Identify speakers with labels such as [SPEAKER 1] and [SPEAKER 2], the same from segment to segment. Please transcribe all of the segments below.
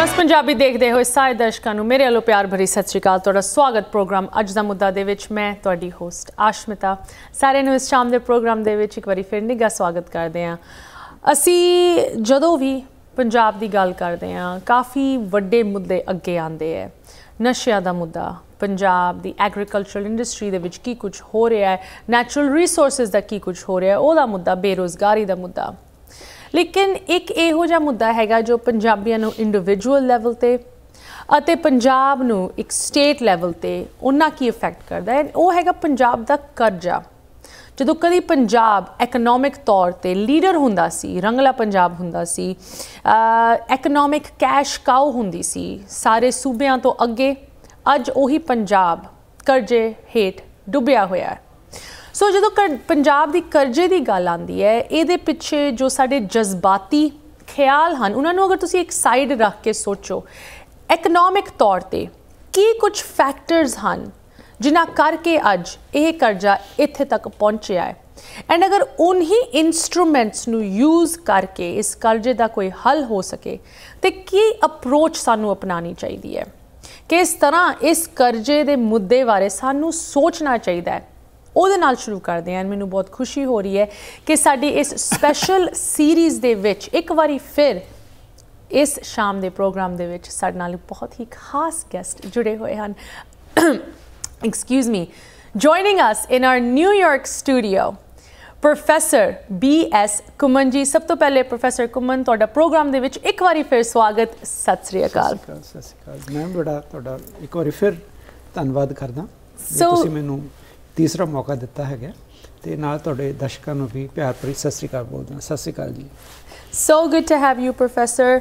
[SPEAKER 1] Just Punjabi देखते हुए सारे दर्शकों को मेरे वालों प्यार भरी सत श्री अकाल। तुहाडा स्वागत प्रोग्राम अज दा मुद्दा दे विच मैं तुहाडी होस्ट आशमिता सारे नूं इस शाम दे प्रोग्राम दे विच एक बारी फिर निघा स्वागत करते हैं। असी जदों भी पंजाब की गल करते हैं काफ़ी वड्डे मुद्दे अगे आते हैं। नशिया का मुद्दा, पंजाब की एग्रीकल्चरल इंडस्ट्री दे विच की कुछ हो रहा है, नैचुरल रिसोर्सिस का की कुछ हो रहा है, वह मुद्दा बेरोज़गारी का मुद्दा। लेकिन एक इहो जिहा मुद्दा हैगा जो पंजाबियों नूं इंडिविजुअल लैवल ते अते पंजाब नूं एक स्टेट लैवल ते उन्ना की इफैक्ट करता है, वो हैगा पंजाब दा कर्जा। जदों कदी पंजाब एकनॉमिक तौर ते लीडर हुंदा सी, रंगला पंजाब हुंदा सी, एकनॉमिक कैश काउ हुंदी सी सारे सूबियां तो अगे, अज उही पंजाब कर्जे हेठ डुबिया होया है। सो जो पंजाब की कर्जे की गल आती है, ये पिछे जो साढ़े जज्बाती ख्याल हैं उन्होंने अगर तुसी एक साइड रख के सोचो, एकनॉमिक तौर पर की कुछ फैक्टर्स हैं जिन्हां करके अज ये कर्जा इत्थे तक पहुँचा है, एंड अगर उन्हीं इंस्ट्रूमेंट्स नू यूज़ करके इस कर्जे का कोई हल हो सके तो की अप्रोच सानू अपनानी चाहिए है कि इस तरह इस कर्जे के मुद्दे बारे सानू सोचना चाहिए है। ਉਹਦੇ ਨਾਲ शुरू करते हैं। मैनू बहुत खुशी हो रही है कि साडी इस स्पैशल सीरीज़ दे विच एक बारी फिर इस शाम के प्रोग्राम दे विच साडे नाल बहुत ही खास गेस्ट जुड़े हुए हैं। Excuse me, joining us in our New York studio professor BS Kuman ji. सब तो पहले प्रोफैसर कुमन तुहाडा प्रोग्राम दे विच एक बारी फिर स्वागत। सत श्री अकाल।
[SPEAKER 2] सत श्री अकाल मैम, बड़ा तुहाडा एक बारी फिर धन्नवाद करदा
[SPEAKER 1] तुसीं
[SPEAKER 2] मैनू तीसरा मौका दिता है तो नाल तुहाडे दर्शकों को भी प्यार भरी सत श्री अकाल बोलदा। Sat Shri Akal ji.
[SPEAKER 1] So good to have you professor.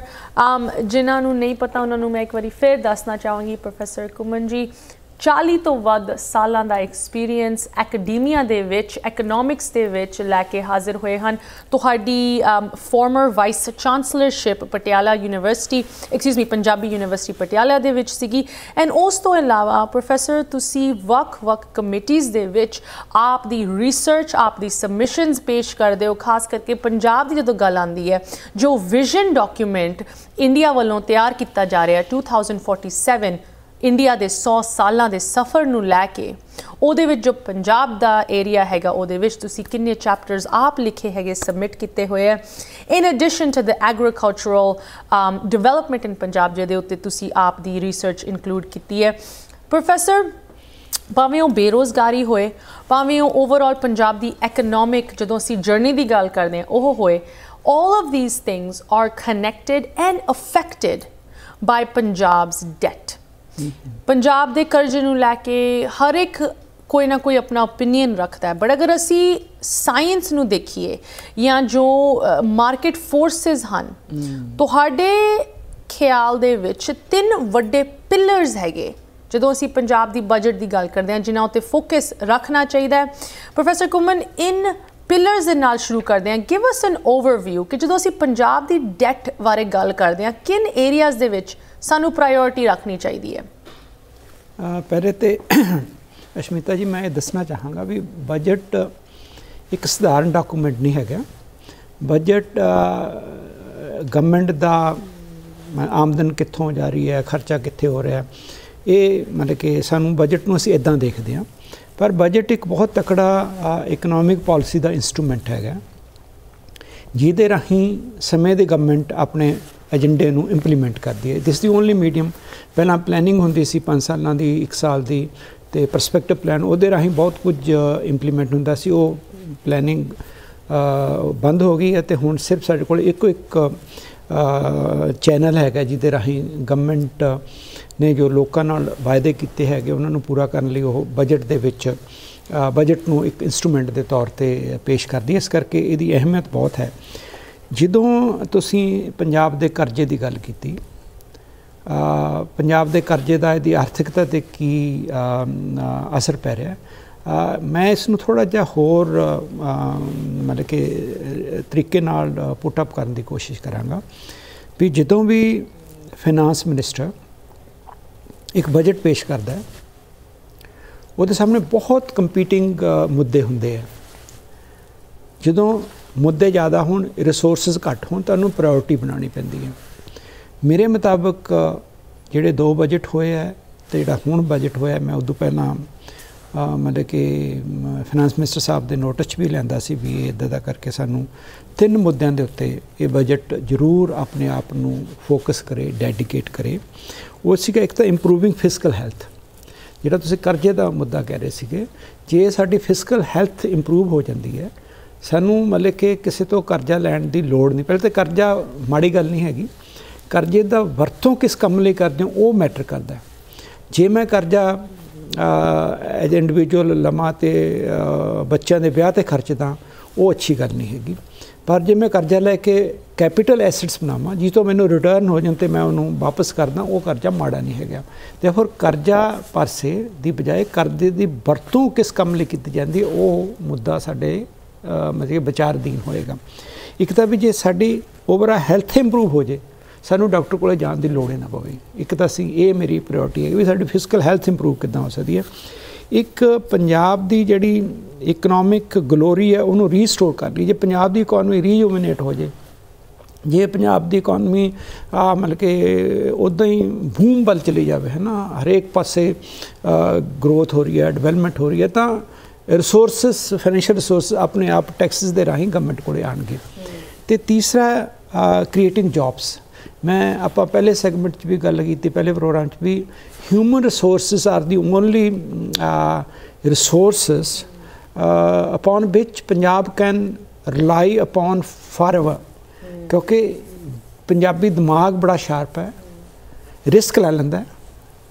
[SPEAKER 1] जिन्होंने नहीं पता उन्होंने मैं एक बार फिर दसना चाहूँगी, प्रोफैसर कुमन जी 40 तो वध सालां दा एक्सपीरियंस एकेडीमिया दे विच एकनॉमिक्स दे विच लैके हाजिर हुए हैं। तुहाडी फॉर्मर वाइस चांसलरशिप पटियाला यूनिवर्सिटी पंजाबी यूनिवर्सिटी पटियाला दे विच सीगी, एंड उस तो इलावा प्रोफैसर तुसी वख कमेटीज़ दे विच आप दी रिसर्च आप दी सबमिशनस पेश करदे हो। खास करके पंजाब की जो गल आंदी है, जो विजन डॉक्यूमेंट इंडिया वालों तैयार किया जा रहा है 2047 इंडिया के 100 सालों के सफ़र नूं लैके, उहदे विच जो पंजाब का एरिया हैगा उहदे विच तुसी किन्ने चैप्टर्स आप लिखे हैगे सबमिट किए हुए हैं, in addition to the agricultural development in Punjab जिहदे उत्ते तुसी आप दी रिसर्च इंक्लूड की है। प्रोफैसर, भावें वो बेरोज़गारी होए, भावें वो ओवरऑल पंजाब की एकनॉमिक जदों असीं जर्नी की गल करते हैं वो होए, all of these things are connected and affected by Punjab's debt। Punjab के कर्जे नूं लैके हर एक कोई ना कोई अपना ओपीनियन रखता है, बट अगर असी साइंस नूं देखिए या जो मार्केट फोर्सिस हैं, तुहाडे ख्याल दे विच 3 वड्डे पिलर्स हैगे जदों असी पंजाब की बजट की गल करते हैं जिन्हां उत्ते फोकस रखना चाहिए है। प्रोफैसर कुमन, इन पिलर्स दे नाल शुरू करते हैं। गिव अस एन ओवरव्यू कि जदों असी पंजाब की डैट बारे गल करते हैं किन एरियाज़ दे विच सानू प्रायोरिटी रखनी चाहिए है।
[SPEAKER 2] पहले तो अशमिता जी मैं ये दसना चाहांगा भी बजट एक सधारण डॉकूमेंट नहीं है। बजट गवर्नमेंट का आमदन कित्थों जा रही है, खर्चा कित्थे हो रहा है, ये मतलब कि सानू बजट नूं असीं इदां देखते हैं, पर बजट एक बहुत तकड़ा इकनॉमिक पॉलिसी का इंस्ट्रूमेंट है जिहदे राहीं समय की गवर्नमेंट अपने एजेंडे नूं इंप्लीमेंट करती है। This the only medium. पहला प्लैनिंग होंदी सी 5 सालों की, 1 साल की, तो परसपैक्टिव प्लैन उहदे राहीं बहुत कुछ इंप्लीमेंट होंदा सी। वो प्लैनिंग बंद हो गई है तो हुण सिर्फ साडे कोल एक चैनल है जिहदे राहीं गवर्नमेंट ने जो लोकां नाल वायदे कीते हैगे उन्हां नूं पूरा करन लई ओह बजट दे विच बजट नूं एक इंस्ट्रूमेंट के तौर पर पेश करदी है। इस करके इहदी अहमियत बहुत है। जदों तुसीं पंजाब के कर्जे की गल की, पंजाब के कर्जे का इहदी आर्थिकता ते की असर पै रहा, मैं इसनूं थोड़ा जिहा होर मतलब कि तरीके नाल पुट अप करने की कोशिश करांगा भी जदों भी फाइनांस मिनिस्टर एक बजट पेश करता है उहदे सामने बहुत कंपीटिंग मुद्दे हुंदे हैं। जदों मुद्दे ज़्यादा होण, रिसोर्सिस घट होण तां उहनूं प्रायोरिटी बनानी पैंदी है। मेरे मुताबिक ਜਿਹੜੇ 2 बजट ਹੋਏ ਹੈ ਤੇ ਜਿਹੜਾ ਹੁਣ बजट ਹੋਇਆ मैं उदों पहला मतलब कि फाइनेंस मिनिस्टर साहब के नोटिस 'ਚ भी लिआंदा सी भी इदां दा करके सानू 3 मुद्दों के उत्ते ये बजट जरूर अपने आप नू फोकस करे, डेडिकेट करे। वो सीगा एक तो इंप्रूविंग फिजिकल हैल्थ, जिहड़ा तुसीं करजे दा मुद्दा कह रहे सीगे, जे साडी फिजिकल हैल्थ इंप्रूव हो जाती है सानू मतलब कि किसी तो करजा लैण दी लोड़ नहीं। पहले तो करजा माड़ी गल नहीं हैगी, करजे दा वरतों किस काम लई करदे हो वो मैटर करदा। जे मैं करजा एज इंडिविजुअल लवां ते बच्चों के ब्याह ते खर्चदा वो अच्छी गल नहीं हैगी। पर जे मैं करजा लैके कैपिटल एसेट्स बनावां जी तो मैनूं रिटर्न हो जाए तो मैं उन्होंने वापस करदा, वो करजा माड़ा नहीं हैगा। तो फिर करजा पासे दी बजाय करजे दी वरतों किस काम लई कीती जांदी वो मुद्दा साडे मतलब विचारधीन होएगा। एक तो भी जे साडी ओवरऑल हैल्थ इंप्रूव हो जाए सानू डॉक्टर को जाने की लड़ ही ना पवे। एक तो असी ये मेरी प्रायोरिटी है भी साडी फिजिकल हैल्थ इंप्रूव किद्दां हो सकती है। एक पंजाब की जिहड़ी इकनॉमिक ग्लोरी है उन्होंने रीस्टोर कर ली। जे पंजाब की इकॉनमी रीयूमिनेट हो जाए, जे पंजाब की इकॉनमी मतलब कि उदा ही बूम बल चली जाए है ना, हरेक पासे ग्रोथ हो रही है, डिवेलपमेंट हो रही है, तो रिसोर्सिस फाइनैशियल रिसोर्स अपने आप टैक्सिस के राही गवर्नमेंट को आएंगे। तो तीसरा क्रिएटिंग जॉब्स, मैं आप पहले सैगमेंट भी गल की, पहले प्रोग्राम भी human resources are the only resources upon which Punjab can rely upon for ever, क्योंकि पंजाबी दिमाग बड़ा शार्प है, रिस्क लै लैंदा है।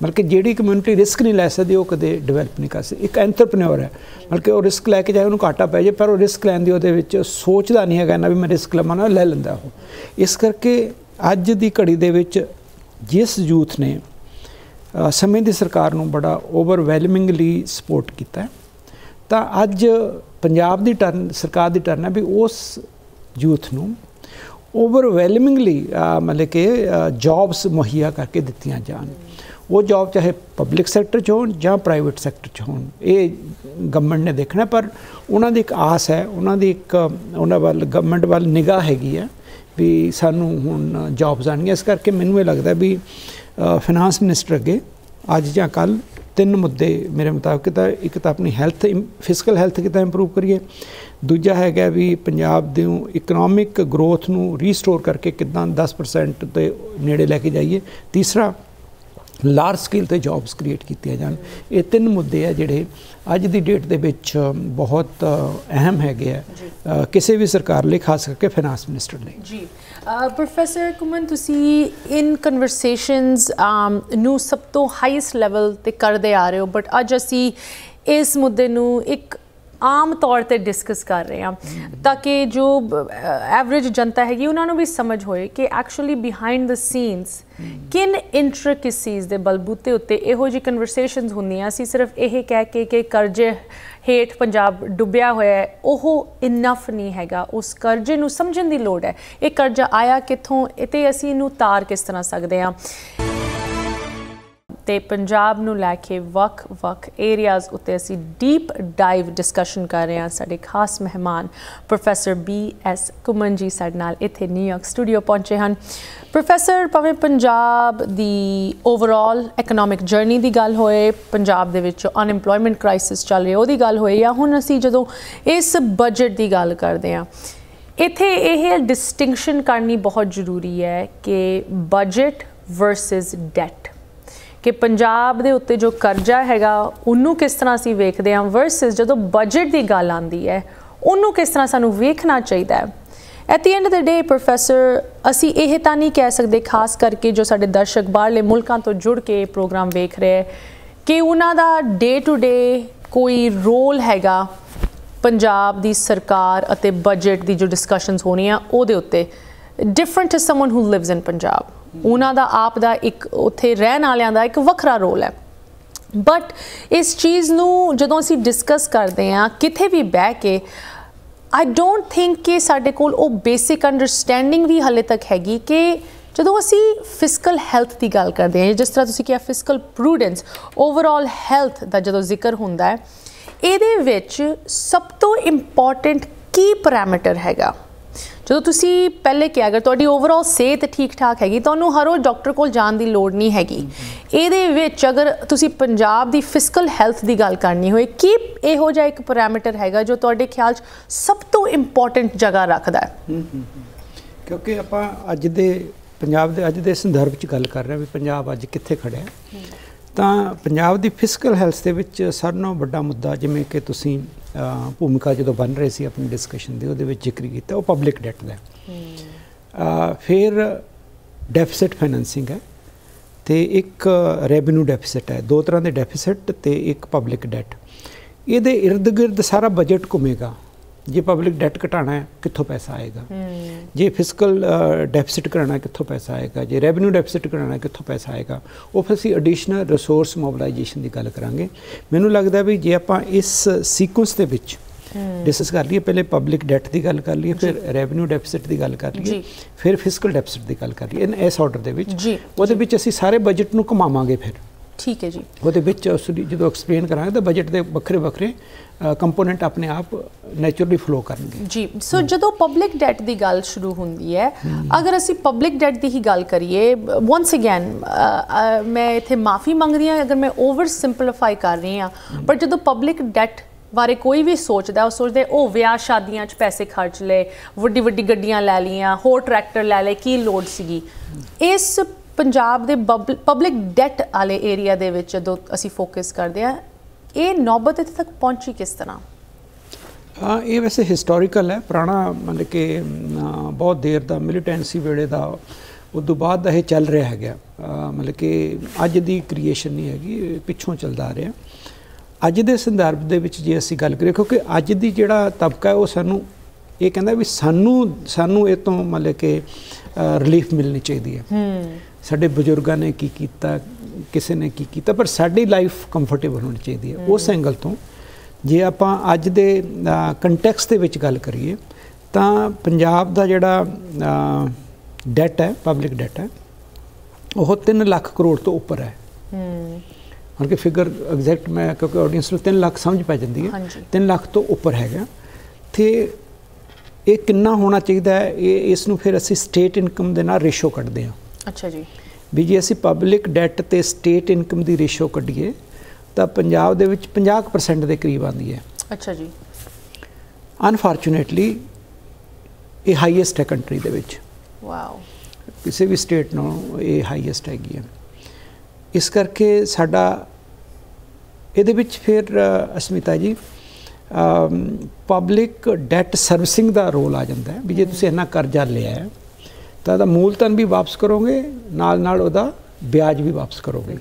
[SPEAKER 2] मतलब कि जिहड़ी कम्यूनिटी रिस्क नहीं लै सकती वो कदे डिवेलप नहीं कर सकती। एक एंटरप्रेन्योर है मतलब कि वो रिस्क लैके जाए उन्होंने घाटा पै जाए पर वो रिस्क लैन दी उहदे विच सोचदा नहीं है ना भी मैं रिस्क लवां ना, लै लैंदा वो। इस करके अज की घड़ी दे विच जिस यूथ ने समय की सरकार नूं बड़ा ओवरवैलमिंगली सपोर्ट किया है, तो अज पंजाब की टर्न सरकार की टर्न है भी उस यूथ नूं ओवरवैलमिंगली मतलब कि जॉब्स मुहैया करके दित्तियां जान। वो जॉब चाहे पब्लिक सैक्टर च हो या प्राइवेट सैक्टर च हो, ये गवर्नमेंट ने देखना। पर उन्होंने एक आस है, उन्होंने एक उन्होंने वाल गवर्नमेंट वाल निगाह हैगी है भी सानू हुण जॉब्स आउणगीआं। इस करके मैनूं ये लगदा भी फाइनांस मिनिस्टर अगे अज या कल 3 मुद्दे मेरे मुताबिक एक तो अपनी हैल्थ फिजिकल हैल्थ कितना इंप्रूव करिए, दूजा है भी पंजाब दी इकनॉमिक ग्रोथ नूं रीस्टोर करके कितना 10% के नेड़े लैके जाइए, तीसरा लार्ज स्केल ते जॉब्स क्रिएट कीतियां जान। ये 3 मुद्दे है जिहड़े अज दी डेट दे विच बहुत अहम हैगे आ किसी भी सरकार लई, खास करके फाइनांस मिनिस्टर लई। जी
[SPEAKER 1] प्रोफैसर कुमन, तुसी इन कन्वरसेशनस नू सब तो हाईएस्ट लैवल ते करदे आ रहे हो, बट अज असी इस मुद्दे नू एक आम तौर पर डिस्कस कर रहे हैं ताकि जो एवरेज जनता हैगी उन्होंने भी समझ होए कि एक्चुअली बिहाइंड द सीन्स किन इंट्रिकसीज़ के बलबूते उत्ते इहो जी कन्वरसेशनस होंदियां। असीं सिर्फ यह कह के कि करजे हेठ पंजाब डुबिया होया है ओह इनफ नहीं हैगा, उस करजे नूं समझण दी लोड़ है। ये करजा आया कित्थों ते असीं इहनूं तार किस तरह सकदे हां। तो पंजाब नूं लैके वख एरियाज़ उत्ते असी डीप डाइव डिस्कशन कर रहे हैं। साडे खास मेहमान प्रोफैसर BS कुमन जी साडे नाल इत्थे न्यूयॉर्क स्टूडियो पहुंचे हैं। प्रोफैसर, भावें Punjab the overall economic journey की गल होए, पंजाब दे विच अनएम्पलॉयमेंट क्राइसिस चल रही उहदी गल होए, या हुण असी जदों इस बजट की गल करते हैं, इत्थे यह डिस्टिंक्शन करनी बहुत जरूरी है कि बजट वर्सिस डैट, कि पंजाब दे उत्ते जो करजा हैगा उन्नू किस तरह असीं वेखदे हां वर्सिस जदों बजट की गल आंदी है उन्नू किस तरह सानू वेखना चाहिए। At the end of the day professor, असी यह तो नहीं कह सकते, खास करके जो साडे दर्शक बाहरले मुल्कां तो जुड़ के प्रोग्राम वेख रहे हैं, कि उन्हां दा डे टू डे कोई रोल हैगा पंजाब दी सरकार अते बजट की जो डिस्कशनस होणियां उहदे उत्ते different is someone who lives in Punjab. उन्हां दा आप दा एक उत्थे रहण वालियां दा एक वखरा रोल है। बट इस चीज़ नूं जदों असीं डिस्कस करते हैं किथे भी बह के, आई डोंट थिंक कि साडे कोल वो बेसिक अंडरस्टैंडिंग भी हाले तक हैगी कि जदों असी फिजिकल हैल्थ की गल करते हैं, जिस तरह तुसीं कहा फिजिकल प्रूडेंस, ओवरऑल हैल्थ का जदों जिक्र होंदा है, इहदे विच सब तो इंपॉर्टेंट की पैरामीटर हैगा ਜਦੋਂ ਤੁਸੀਂ ਪਹਿਲੇ ਕਿਹਾ ਅਗਰ ਤੁਹਾਡੀ ਓਵਰਆਲ ਸਿਹਤ ਠੀਕ ਠਾਕ ਹੈਗੀ ਤੁਹਾਨੂੰ ਹਰ ਰੋਜ਼ ਡਾਕਟਰ ਕੋਲ ਜਾਣ ਦੀ ਲੋੜ ਨਹੀਂ ਹੈਗੀ। ਇਹਦੇ ਵਿੱਚ ਅਗਰ ਤੁਸੀਂ ਪੰਜਾਬ ਦੀ ਫਿਜ਼ੀਕਲ ਹੈਲਥ ਦੀ ਗੱਲ ਕਰਨੀ ਹੋਏ ਕੀ ਇਹੋ ਜਿਹਾ ਇੱਕ ਪੈਰਾਮੀਟਰ ਹੈਗਾ ਜੋ ਤੁਹਾਡੇ ਖਿਆਲ 'ਚ ਸਭ ਤੋਂ ਇੰਪੋਰਟੈਂਟ ਜਗ੍ਹਾ ਰੱਖਦਾ ਹੈ?
[SPEAKER 2] ਕਿਉਂਕਿ ਆਪਾਂ ਅੱਜ ਦੇ ਪੰਜਾਬ ਦੇ ਅੱਜ ਦੇ ਸੰਦਰਭ 'ਚ ਗੱਲ ਕਰ ਰਹੇ ਹਾਂ ਵੀ ਪੰਜਾਬ ਅੱਜ ਕਿੱਥੇ ਖੜਿਆ, ਤਾਂ ਪੰਜਾਬ ਦੀ ਫਿਜ਼ੀਕਲ ਹੈਲਥ ਦੇ ਵਿੱਚ ਸਾਰਿਆਂ ਨਾਲੋਂ ਵੱਡਾ ਮੁੱਦਾ ਜਿਵੇਂ ਕਿ ਤੁਸੀਂ ਭੂਮਿਕਾ ਜਦੋਂ ਬਣ ਰਹੇ ਸੀ ਆਪਣੀ ਡਿਸਕਸ਼ਨ ਦੇ ਉਹਦੇ ਵਿੱਚ ਜ਼ਿਕਰ ਕੀਤਾ, ਉਹ ਪਬਲਿਕ ਡੈਟ ਦਾ। ਫਿਰ ਡੈਫਿਸਿਟ ਫਾਈਨੈਂਸਿੰਗ ਹੈ ਤੇ ਇੱਕ ਰੈਵਨਿਊ ਡੈਫਿਸਿਟ ਹੈ, ਦੋ ਤਰ੍ਹਾਂ ਦੇ ਡੈਫਿਸਿਟ ਤੇ ਇੱਕ ਪਬਲਿਕ ਡੈਟ। ਇਹਦੇ ਇਰਦ ਗਿਰਦ ਸਾਰਾ ਬਜਟ ਘੁੰਮੇਗਾ। ਜੇ ਪਬਲਿਕ ਡੈਟ ਘਟਾਣਾ ਹੈ ਕਿੱਥੋਂ ਪੈਸਾ ਆਏਗਾ, ਜੇ ਫਿਜ਼ੀਕਲ ਡੈਫਿਸਿਟ ਘਟਾਣਾ ਕਿੱਥੋਂ ਪੈਸਾ ਆਏਗਾ, ਜੇ ਰੈਵਨਿਊ ਡੈਫਿਸਿਟ ਘਟਾਣਾ ਕਿੱਥੋਂ ਪੈਸਾ ਆਏਗਾ, ਉਹ ਫਿਰ ਅਸੀਂ ਐਡੀਸ਼ਨਲ ਰਿਸੋਰਸ ਮੋਬਿਲਾਈਜੇਸ਼ਨ ਦੀ ਗੱਲ ਕਰਾਂਗੇ। ਮੈਨੂੰ ਲੱਗਦਾ ਵੀ ਜੇ ਆਪਾਂ ਇਸ ਸੀਕੁਐਂਸ ਦੇ ਵਿੱਚ ਡਿਸਕਸ ਕਰ ਲਈਏ, ਪਹਿਲੇ ਪਬਲਿਕ ਡੈਟ ਦੀ ਗੱਲ ਕਰ ਲਈਏ, ਫਿਰ ਰੈਵਨਿਊ ਡੈਫਿਸਿਟ ਦੀ ਗੱਲ ਕਰ ਲਈਏ, ਫਿਰ ਫਿਜ਼ੀਕਲ ਡੈਫਿਸਿਟ ਦੀ ਗੱਲ ਕਰ ਲਈਏ, ਇਸ ਆਰਡਰ ਦੇ ਵਿੱਚ ਉਹਦੇ ਵਿੱਚ ਅਸੀਂ ਸਾਰੇ ਬਜਟ ਨੂੰ ਘੁਮਾਵਾਂਗੇ। ਫਿਰ
[SPEAKER 1] ਠੀਕ ਹੈ ਜੀ,
[SPEAKER 2] ਉਹਦੇ ਵਿੱਚ ਜਦੋਂ ਐਕਸਪਲੇਨ ਕਰਾਂਗੇ ਤਾਂ ਬਜਟ ਦੇ ਵੱਖਰੇ ਵੱਖਰੇ ਕੰਪੋਨੈਂਟ ਆਪਣੇ ਆਪ ਨੈਚੁਰਲੀ ਫਲੋ ਕਰਨਗੇ
[SPEAKER 1] ਜੀ। ਸੋ ਜਦੋਂ ਪਬਲਿਕ ਡੈਟ ਦੀ ਗੱਲ ਸ਼ੁਰੂ ਹੁੰਦੀ ਹੈ, ਅਗਰ ਅਸੀਂ ਪਬਲਿਕ ਡੈਟ ਦੀ ਹੀ ਗੱਲ ਕਰੀਏ, ਵਾਂਸ ਅਗੇਨ ਮੈਂ ਇੱਥੇ ਮਾਫੀ ਮੰਗ ਰਹੀ ਹਾਂ ਅਗਰ ਮੈਂ ਓਵਰ ਸਿੰਪਲੀਫਾਈ ਕਰ ਰਹੀ ਹਾਂ, ਪਰ ਜਦੋਂ ਪਬਲਿਕ ਡੈਟ ਬਾਰੇ ਕੋਈ ਵੀ ਸੋਚਦਾ ਉਹ ਸੋਚਦੇ ਉਹ ਵਿਆਹ ਸ਼ਾਦੀਆਂ 'ਚ ਪੈਸੇ ਖਰਚ ਲਏ, ਵੱਡੀ ਵੱਡੀ ਗੱਡੀਆਂ ਲੈ ਲਈਆਂ, ਹੋਰ ਟਰੈਕਟਰ ਲੈ ਲਏ, ਕੀ ਲੋੜ ਸੀਗੀ। ਇਸ ਪੰਜਾਬ ਦੇ ਪਬਲਿਕ ਡੈਟ ਵਾਲੇ ਏਰੀਆ ਦੇ ਵਿੱਚ ਜਦੋਂ ਅਸੀਂ ਫੋਕਸ ਕਰਦੇ ਹਾਂ, ਇਹ ਨੌਬਤ ਇੱਥੇ ਤੱਕ ਪਹੁੰਚੀ ਕਿਸ ਤਰ੍ਹਾਂ?
[SPEAKER 2] ਹਾਂ, ਇਹ ਵੈਸੇ ਹਿਸਟੋਰੀਕਲ ਹੈ, ਪੁਰਾਣਾ ਮਤਲਬ ਕਿ ਬਹੁਤ ਦੇਰ ਦਾ ਮਿਲੀਟੈਂਸੀ ਵੇਲੇ ਦਾ, ਉਦੋਂ ਬਾਅਦ ਦਾ ਇਹ ਚੱਲ ਰਿਹਾ ਹੈਗਾ। ਮਤਲਬ ਕਿ ਅੱਜ ਦੀ ਕ੍ਰੀਏਸ਼ਨ ਨਹੀਂ ਹੈਗੀ, ਪਿੱਛੋਂ ਚੱਲਦਾ ਆ ਰਿਹਾ। ਅੱਜ ਦੇ ਸੰਦਰਭ ਦੇ ਵਿੱਚ ਜੇ ਅਸੀਂ ਗੱਲ ਕਰੀਏ, ਕਿਉਂਕਿ ਅੱਜ ਦੀ ਜਿਹੜਾ ਤਬਕਾ ਹੈ ਉਹ ਸਾਨੂੰ ਇਹ ਕਹਿੰਦਾ ਵੀ ਸਾਨੂੰ ਇਹ ਤੋਂ ਮਤਲਬ ਕਿ ਰਿਲੀਫ ਮਿਲਣੀ ਚਾਹੀਦੀ ਹੈ। ਸਾਡੇ ਬਜ਼ੁਰਗਾਂ ਨੇ ਕੀ ਕੀਤਾ, ਕਿਸੇ ਨੇ ਕੀ ਕੀਤਾ, ਪਰ ਸਾਡੀ ਲਾਈਫ ਕੰਫਰਟੇਬਲ ਹੋਣੀ ਚਾਹੀਦੀ ਹੈ। ਉਸ ਐਂਗਲ ਤੋਂ ਜੇ ਆਪਾਂ ਅੱਜ ਦੇ ਕੰਟੈਕਸਟ ਦੇ ਵਿੱਚ ਗੱਲ ਕਰੀਏ ਤਾਂ ਪੰਜਾਬ ਦਾ ਜਿਹੜਾ ਡੈਟ ਹੈ, ਪਬਲਿਕ ਡੈਟ ਹੈ, ਉਹ 3 ਲੱਖ ਕਰੋੜ ਤੋਂ ਉੱਪਰ ਹੈ। ਹੁਣ ਕਿ ਫਿਗਰ ਐਗਜ਼ੈਕਟ ਮੈਂ ਕਿਉਂਕਿ ਆਡੀਅנס ਨੂੰ 3 ਲੱਖ ਸਮਝ ਪੈ ਜਾਂਦੀ ਹੈ, 3 ਲੱਖ ਤੋਂ ਉੱਪਰ ਹੈਗਾ। ਤੇ ਇਹ ਕਿੰਨਾ ਹੋਣਾ ਚਾਹੀਦਾ ਹੈ, ਇਸ ਨੂੰ ਫਿਰ ਅਸੀਂ ਸਟੇਟ ਇਨਕਮ ਦੇ ਨਾਲ ਰੇਸ਼ੋ ਕੱਢਦੇ ਹਾਂ। ਅੱਛਾ ਜੀ, ਵੀ ਜੇ ਅਸੀਂ ਪਬਲਿਕ ਡੈਟ ਤੇ ਸਟੇਟ ਇਨਕਮ ਦੀ ਰੇਸ਼ੋ ਕੱਢੀਏ ਤਾਂ ਪੰਜਾਬ ਦੇ ਵਿੱਚ 50% ਦੇ ਕਰੀਬ ਆਉਂਦੀ ਹੈ। ਅੱਛਾ ਜੀ, ਅਨਫੋਰਚੂਨੇਟਲੀ ਇਹ ਹਾਈਐਸਟ ਹੈ ਕੰਟਰੀ ਦੇ ਵਿੱਚ। ਵਾਓ, ਕਿਸੇ ਵੀ ਸਟੇਟ ਨਾਲੋਂ ਇਹ ਹਾਈਐਸਟ ਹੈਗੀ ਹੈ। ਇਸ ਕਰਕੇ ਸਾਡਾ ਇਹਦੇ ਵਿੱਚ ਫਿਰ Asmita ji public debt servicing ਦਾ ਰੋਲ ਆ ਜਾਂਦਾ ਹੈ। ਵੀ ਜੇ ਤੁਸੀਂ ਇੰਨਾ ਕਰਜ਼ਾ ਲਿਆ ਹੈ ਤਾਂ ਉਹਦਾ ਮੂਲਧਨ ਵੀ ਵਾਪਸ ਕਰੋਗੇ, ਨਾਲ ਨਾਲ ਉਹਦਾ ਵਿਆਜ ਵੀ ਵਾਪਸ ਕਰੋਗੇ।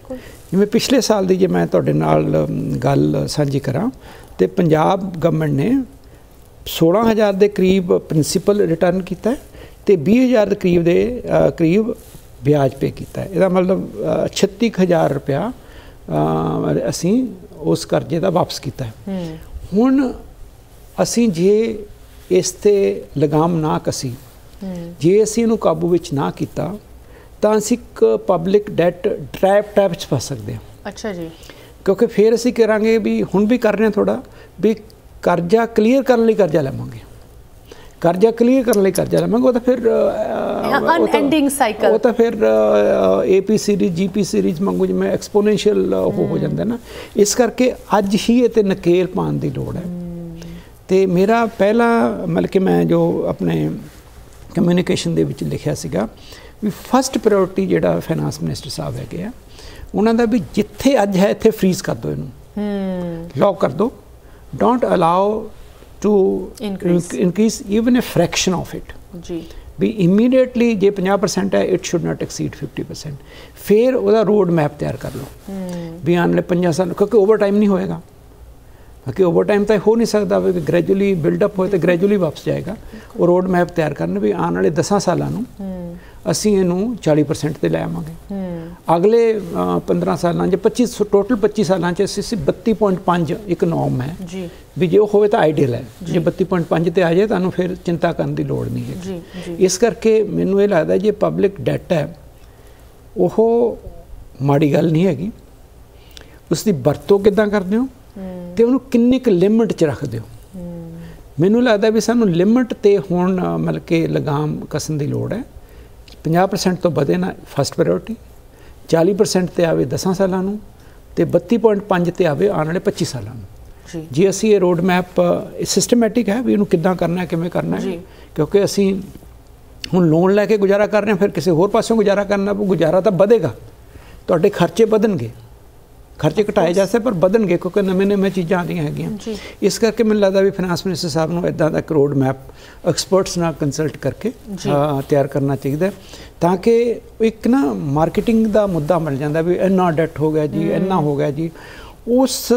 [SPEAKER 2] ਜਿਵੇਂ ਪਿਛਲੇ ਸਾਲ ਦੀ ਜੇ ਮੈਂ ਤੁਹਾਡੇ ਨਾਲ ਗੱਲ ਸਾਂਝੀ ਕਰਾਂ ਤੇ ਪੰਜਾਬ ਗਵਰਨਮੈਂਟ ਨੇ 16,000 ਦੇ ਕਰੀਬ ਪ੍ਰਿੰਸੀਪਲ ਰਿਟਰਨ ਕੀਤਾ ਤੇ 20,000 ਦੇ ਕਰੀਬ ਵਿਆਜ ਪੇ ਕੀਤਾ। ਇਹਦਾ ਮਤਲਬ 36,000 ਰੁਪਇਆ ਅਸੀਂ ਉਸ ਕਰਜ਼ੇ ਦਾ ਵਾਪਸ ਕੀਤਾ। ਹੁਣ ਅਸੀਂ ਜੇ ਇਸ ਤੇ ਲਗਾਮ ਨਾ ਕਸੀ, ਜੇ ਅਸੀਂ ਇਹਨੂੰ ਕਾਬੂ ਵਿੱਚ ਨਾ ਕੀਤਾ ਤਾਂ ਅਸੀਂ ਇੱਕ ਪਬਲਿਕ ਡੈਟ ਟ੍ਰੈਪ 'ਚ ਫਸ ਸਕਦੇ ਹਾਂ। ਅੱਛਾ ਜੀ, ਕਿਉਂਕਿ ਫਿਰ ਅਸੀਂ ਕਰਾਂਗੇ ਵੀ ਹੁਣ ਵੀ ਕਰ ਰਹੇ ਹਾਂ ਥੋੜ੍ਹਾ ਵੀ ਕਰਜ਼ਾ ਕਲੀਅਰ ਕਰਨ ਲਈ ਕਰਜ਼ਾ ਲਵਾਂਗੇ, ਕਰਜ਼ਾ ਕਲੀਅਰ ਕਰਨ ਲਈ ਕਰਜ਼ਾ ਲਵਾਂਗੇ, ਉਹ ਤਾਂ ਫਿਰ ਅਨਐਂਡਿੰਗ ਸਾਈਕਲ, ਉਹ ਤਾਂ ਫਿਰ AP ਸੀਰੀਜ਼ GP ਸੀਰੀਜ਼ ਮੰਗੂ ਜਿਵੇਂ ਐਕਸਪੋਨੈਂਸ਼ੀਅਲ ਹੋ ਜਾਂਦਾ ਨਾ। ਇਸ ਕਰਕੇ ਅੱਜ ਹੀ ਇਹ 'ਤੇ ਨਕੇਲ ਪਾਉਣ ਦੀ ਲੋੜ ਹੈ। ਤੇ ਮੇਰਾ ਪਹਿਲਾ ਮਤਲਬ ਕਿ ਮੈਂ ਜੋ ਆਪਣੇ ਕਮਿਊਨੀਕੇਸ਼ਨ ਦੇ ਵਿੱਚ ਲਿਖਿਆ ਸੀਗਾ ਵੀ ਫਸਟ ਪ੍ਰਾਇਓਰਟੀ ਜਿਹੜਾ ਫਾਈਨਾਂਸ ਮਿਨਿਸਟਰ ਸਾਹਿਬ ਹੈਗੇ ਆ ਉਹਨਾਂ ਦਾ ਵੀ ਜਿੱਥੇ ਅੱਜ ਹੈ ਇੱਥੇ ਫਰੀਜ਼ ਕਰ ਦਿਓ, ਇਹਨੂੰ ਲੌਕ ਕਰ ਦਿਓ, don't allow to increase even a fraction of it. ਜੀ, ਵੀ ਇਮੀਡੀਏਟਲੀ ਜੇ 50% ਹੈ ਇਟ ਸ਼ੁੱਡ ਨਾਟ ਐਕਸੀਡ 50%। ਫਿਰ ਉਹਦਾ ਰੋਡ ਮੈਪ ਤਿਆਰ ਕਰ ਲਓ ਵੀ ਆਉਣ ਵਾਲੇ 5 ਸਾਲ, ਕਿਉਂਕਿ ਓਵਰ ਟਾਈਮ ਨਹੀਂ ਹੋਏਗਾ, ਕਿਉਂਕਿ ਓਵਰ ਟਾਈਮ ਤਾਂ ਹੋ ਨਹੀਂ ਸਕਦਾ ਵੀ ਗ੍ਰੈਜੂਅਲੀ ਬਿਲਡਅਪ ਹੋਏ ਤਾਂ ਗ੍ਰੈਜੂਅਲੀ ਵਾਪਸ ਜਾਏਗਾ। ਉਹ ਰੋਡ ਮੈਪ ਤਿਆਰ ਕਰਨ ਵੀ ਆਉਣ ਵਾਲੇ 10 ਸਾਲਾਂ ਨੂੰ ਅਸੀਂ ਇਹਨੂੰ 40% ਤੇ ਲੈ ਆਵਾਂਗੇ, ਅਗਲੇ 15 ਸਾਲਾਂ 'ਚ ਟੋਟਲ 25 ਸਾਲਾਂ 'ਚ ਅਸੀਂ 32.5 ਇੱਕ ਨੋਰਮ ਹੈ ਜੀ, ਵੀ ਜੇ ਉਹ ਹੋਵੇ ਤਾਂ ਆਈਡੀਅਲ ਹੈ। ਜੇ 32.5 ਤੇ ਆ ਜਾਏ ਤੁਹਾਨੂੰ ਫਿਰ ਚਿੰਤਾ ਕਰਨ ਦੀ ਲੋੜ ਨਹੀਂ ਹੈ। ਇਸ ਕਰਕੇ ਮੈਨੂੰ ਇਹ ਲੱਗਦਾ ਜੇ ਪਬਲਿਕ ਡੈਟ ਹੈ ਉਹ ਮਾੜੀ ਗੱਲ ਨਹੀਂ ਹੈਗੀ, ਉਸ ਦੀ ਵਰਤੋਂ ਕਿੱਦਾਂ ਕਰਦੇ ਹੋ ਤੇ ਉਹਨੂੰ ਕਿੰਨੀ ਕੁ ਲਿਮਿਟ 'ਚ ਰੱਖਦੇ ਹੋ ਮੈਨੂੰ ਲੱਗਦਾ ਵੀ ਸਾਨੂੰ ਲਿਮਟ ਤੇ ਹੁਣ ਮਤਲਬ ਕਿ ਲਗਾਮ ਕਸਣ ਦੀ ਲੋੜ ਹੈ। 50% ਤੋਂ ਵਧੇ ਨਾ ਫਸਟ ਪ੍ਰਾਇਓਰਟੀ, 40% ਤੇ ਆਵੇ 10 ਸਾਲਾਂ ਨੂੰ, ਤੇ 32.5 ਤੇ ਆਵੇ ਆਉਣ ਵਾਲੇ 25 ਸਾਲਾਂ ਨੂੰ। ਜੇ ਅਸੀਂ ਇਹ ਰੋਡ ਮੈਪ ਸਿਸਟਮੈਟਿਕ ਹੈ ਵੀ ਇਹਨੂੰ ਕਿੱਦਾਂ ਕਰਨਾ ਹੈ, ਕਿਵੇਂ ਕਰਨਾ ਹੈ, ਕਿਉਂਕਿ ਅਸੀਂ ਹੁਣ ਲੋਨ ਲੈ ਕੇ ਗੁਜ਼ਾਰਾ ਕਰ ਰਹੇ ਹਾਂ, ਫਿਰ ਕਿਸੇ ਹੋਰ ਪਾਸੋਂ ਗੁਜ਼ਾਰਾ ਕਰਨਾ ਪਊ। ਗੁਜ਼ਾਰਾ ਤਾਂ ਵਧੇਗਾ, ਤੁਹਾਡੇ ਖਰਚੇ ਵਧਣਗੇ, ਖਰਚੇ ਘਟਾਏ ਜਾ ਸਕਦੇ ਪਰ ਵਧਣਗੇ ਕਿਉਂਕਿ ਨਵੇਂ ਚੀਜ਼ਾਂ ਆ ਰਹੀਆਂ ਹੈਗੀਆਂ। ਇਸ ਕਰਕੇ ਮੈਨੂੰ ਲੱਗਦਾ ਵੀ ਫਾਈਨਾਂਸ ਮਿਨਿਸਟਰ ਸਾਹਿਬ ਨੂੰ ਇੱਦਾਂ ਦਾ ਇੱਕ ਰੋਡ ਮੈਪ ਐਕਸਪਰਟਸ ਨਾਲ ਕੰਸਲਟ ਕਰਕੇ ਤਿਆਰ ਕਰਨਾ ਚਾਹੀਦਾ, ਤਾਂ ਕਿ ਇੱਕ ਨਾ ਮਾਰਕੀਟਿੰਗ ਦਾ ਮੁੱਦਾ ਮਿਲ ਜਾਂਦਾ ਵੀ ਇੰਨਾ ਡੈਟ ਹੋ ਗਿਆ ਜੀ, ਇੰਨਾ ਹੋ ਗਿਆ ਜੀ। ਉਸ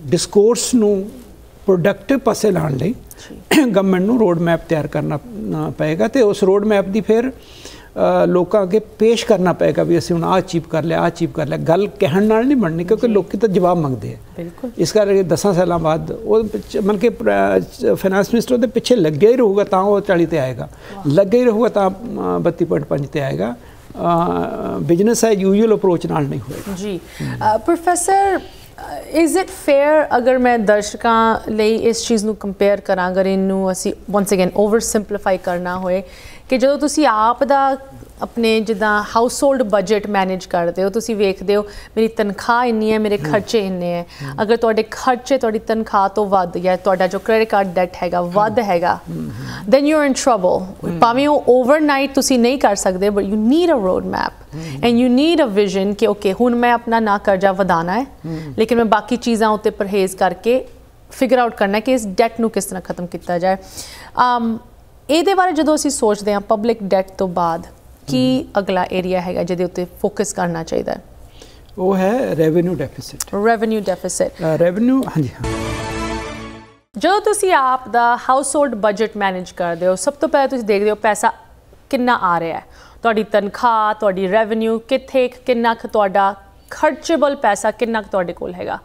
[SPEAKER 2] ਡਿਸਕੋਰਸ ਨੂੰ ਪ੍ਰੋਡਕਟਿਵ ਪਾਸੇ ਲਾਉਣ ਲਈ ਗਵਰਨਮੈਂਟ ਨੂੰ ਰੋਡ ਮੈਪ ਤਿਆਰ ਕਰਨਾ ਪਏਗਾ, ਤੇ ਉਸ ਰੋਡ ਮੈਪ ਦੀ ਫਿਰ ਲੋਕਾਂ ਅੱਗੇ ਪੇਸ਼ ਕਰਨਾ ਪਏਗਾ ਵੀ ਅਸੀਂ ਹੁਣ ਆਹ ਅਚੀਵ ਕਰ ਲਿਆ, ਆਹ ਅਚੀਵ ਕਰ ਲਿਆ। ਗੱਲ ਕਹਿਣ ਨਾਲ ਨਹੀਂ ਬਣਨੀ ਕਿਉਂਕਿ ਲੋਕੀ ਤਾਂ ਜਵਾਬ ਮੰਗਦੇ ਆ। ਬਿਲਕੁਲ। ਇਸ ਕਰਕੇ 10 ਸਾਲਾਂ ਬਾਅਦ ਉਹ ਮਤਲਬ ਕਿ ਫਾਈਨਾਂਸ ਮਿਨਿਸਟਰ ਉਹਦੇ ਪਿੱਛੇ ਲੱਗਿਆ ਹੀ ਰਹੂਗਾ ਤਾਂ ਉਹ 40 ਤੇ ਆਏਗਾ, ਲੱਗਿਆ ਹੀ ਰਹੂਗਾ ਤਾਂ 32.5 ਤੇ ਆਏਗਾ। ਬਿਜ਼ਨਸ ਹੈ ਯੂਜੂਅਲ ਅਪਰੋਚ ਨਾਲ ਨਹੀਂ ਹੋਏਗਾ। ਜੀ
[SPEAKER 1] ਪ੍ਰੋਫੈਸਰ, ਇਜ਼ ਇਟ ਫੇਅਰ ਅਗਰ ਮੈਂ ਦਰਸ਼ਕਾਂ ਲਈ ਇਸ ਚੀਜ਼ ਨੂੰ ਕੰਪੇਅਰ ਕਰਾਂ, ਅਗਰ ਇਹਨੂੰ ਅਸੀਂ ਵਾਂਸ ਅਗੇਨ ਓਵਰ ਸਿੰਪਲੀਫਾਈ ਕਰਨਾ ਹੋਏ ਕਿ ਜਦੋਂ ਤੁਸੀਂ ਆਪ ਦਾ ਆਪਣੇ ਜਿੱਦਾਂ ਹਾਊਸ ਹੋਲਡ ਬਜਟ ਮੈਨੇਜ ਕਰਦੇ ਹੋ, ਤੁਸੀਂ ਵੇਖਦੇ ਹੋ ਮੇਰੀ ਤਨਖਾਹ ਇੰਨੀ ਹੈ, ਮੇਰੇ ਖਰਚੇ ਇੰਨੇ ਹੈ। ਅਗਰ ਤੁਹਾਡੇ ਖਰਚੇ ਤੁਹਾਡੀ ਤਨਖਾਹ ਤੋਂ ਵੱਧ ਜਾਂ ਤੁਹਾਡਾ ਜੋ ਕ੍ਰੈਡਿਟ ਕਾਰਡ ਡੈਟ ਹੈਗਾ ਵੱਧ ਹੈਗਾ, then you are in trouble. ਭਾਵੇਂ ਉਹ ਓਵਰਨਾਈਟ ਤੁਸੀਂ ਨਹੀਂ ਕਰ ਸਕਦੇ, but you need a road map and you need a vision ਕਿ ਓਕੇ ਹੁਣ ਮੈਂ ਆਪਣਾ ਨਾ ਕਰਜ਼ਾ ਵਧਾਉਣਾ ਹੈ, ਲੇਕਿਨ ਮੈਂ ਬਾਕੀ ਚੀਜ਼ਾਂ ਉੱਤੇ ਪਰਹੇਜ਼ ਕਰਕੇ ਫਿਗਰ ਆਊਟ ਕਰਨਾ ਕਿ ਇਸ ਡੈਟ ਨੂੰ ਕਿਸ ਤਰ੍ਹਾਂ ਖਤਮ ਕੀਤਾ ਜਾਏ। ਇਹਦੇ ਬਾਰੇ ਜਦੋਂ ਅਸੀਂ ਸੋਚਦੇ ਹਾਂ ਪਬਲਿਕ ਡੈਟ ਤੋਂ ਬਾਅਦ ਕੀ ਅਗਲਾ ਏਰੀਆ ਹੈਗਾ ਜਿਹਦੇ ਉੱਤੇ ਫੋਕਸ ਕਰਨਾ ਚਾਹੀਦਾ ਹੈ?
[SPEAKER 2] ਉਹ ਹੈ revenue deficit.
[SPEAKER 1] Revenue deficit,
[SPEAKER 2] revenue, ਹਾਂਜੀ ਹਾਂ।
[SPEAKER 1] ਜਦੋਂ ਤੁਸੀਂ ਆਪ ਦਾ ਹਾਊਸ ਹੋਲਡ ਬਜਟ ਮੈਨੇਜ ਕਰਦੇ ਹੋ, ਸਭ ਤੋਂ ਪਹਿਲਾਂ ਤੁਸੀਂ ਦੇਖਦੇ ਹੋ ਪੈਸਾ ਕਿੰਨਾ ਆ ਰਿਹਾ ਹੈ, ਤੁਹਾਡੀ ਤਨਖਾਹ, ਤੁਹਾਡੀ ਰੈਵਨਿਊ ਕਿੱਥੇ, ਕਿੰਨਾ ਕੁ ਤੁਹਾਡਾ ਖਰਚੇਬਲ ਪੈਸਾ ਕਿੰਨਾ ਕੁ ਤੁਹਾਡੇ ਕੋਲ ਹੈਗਾ।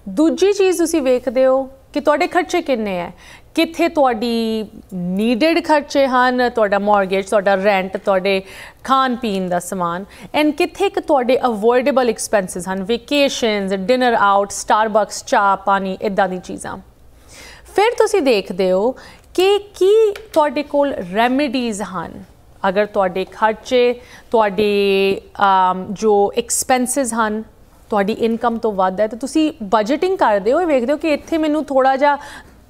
[SPEAKER 1] ਦੂਜੀ ਚੀਜ਼ ਤੁਸੀਂ ਵੇਖਦੇ ਹੋ ਕਿ ਤੁਹਾਡੇ ਖਰਚੇ ਕਿੰਨੇ ਹੈ, ਕਿੱਥੇ ਤੁਹਾਡੀ ਨੀਡਡ ਖਰਚੇ ਹਨ, ਤੁਹਾਡਾ ਮੌਰਗੇਜ, ਤੁਹਾਡਾ ਰੈਂਟ, ਤੁਹਾਡੇ ਖਾਣ ਪੀਣ ਦਾ ਸਮਾਨ, ਐਂਡ ਕਿੱਥੇ ਕਿ ਤੁਹਾਡੇ ਅਵੋਇਡੇਬਲ ਐਕਸਪੈਂਸਿਸ ਹਨ, ਵੇਕੇਸ਼ਨਸ, ਡਿਨਰ ਆਊਟ, ਸਟਾਰਬਕਸ, ਚਾਹ ਪਾਣੀ, ਇੱਦਾਂ ਦੀ ਚੀਜ਼ਾਂ। ਫਿਰ ਤੁਸੀਂ ਦੇਖਦੇ ਹੋ ਕਿ ਕੀ ਤੁਹਾਡੇ ਕੋਲ ਰੈਮੀਡੀਜ਼ ਹਨ। ਅਗਰ ਤੁਹਾਡੇ ਖਰਚੇ, ਤੁਹਾਡੇ ਜੋ ਐਕਸਪੈਂਸਿਸ ਹਨ ਤੁਹਾਡੀ ਇਨਕਮ ਤੋਂ ਵੱਧ ਹੈ, ਤਾਂ ਤੁਸੀਂ ਬਜਟਿੰਗ ਕਰਦੇ ਹੋ, ਵੇਖਦੇ ਹੋ ਕਿ ਇੱਥੇ ਮੈਨੂੰ ਥੋੜ੍ਹਾ ਜਿਹਾ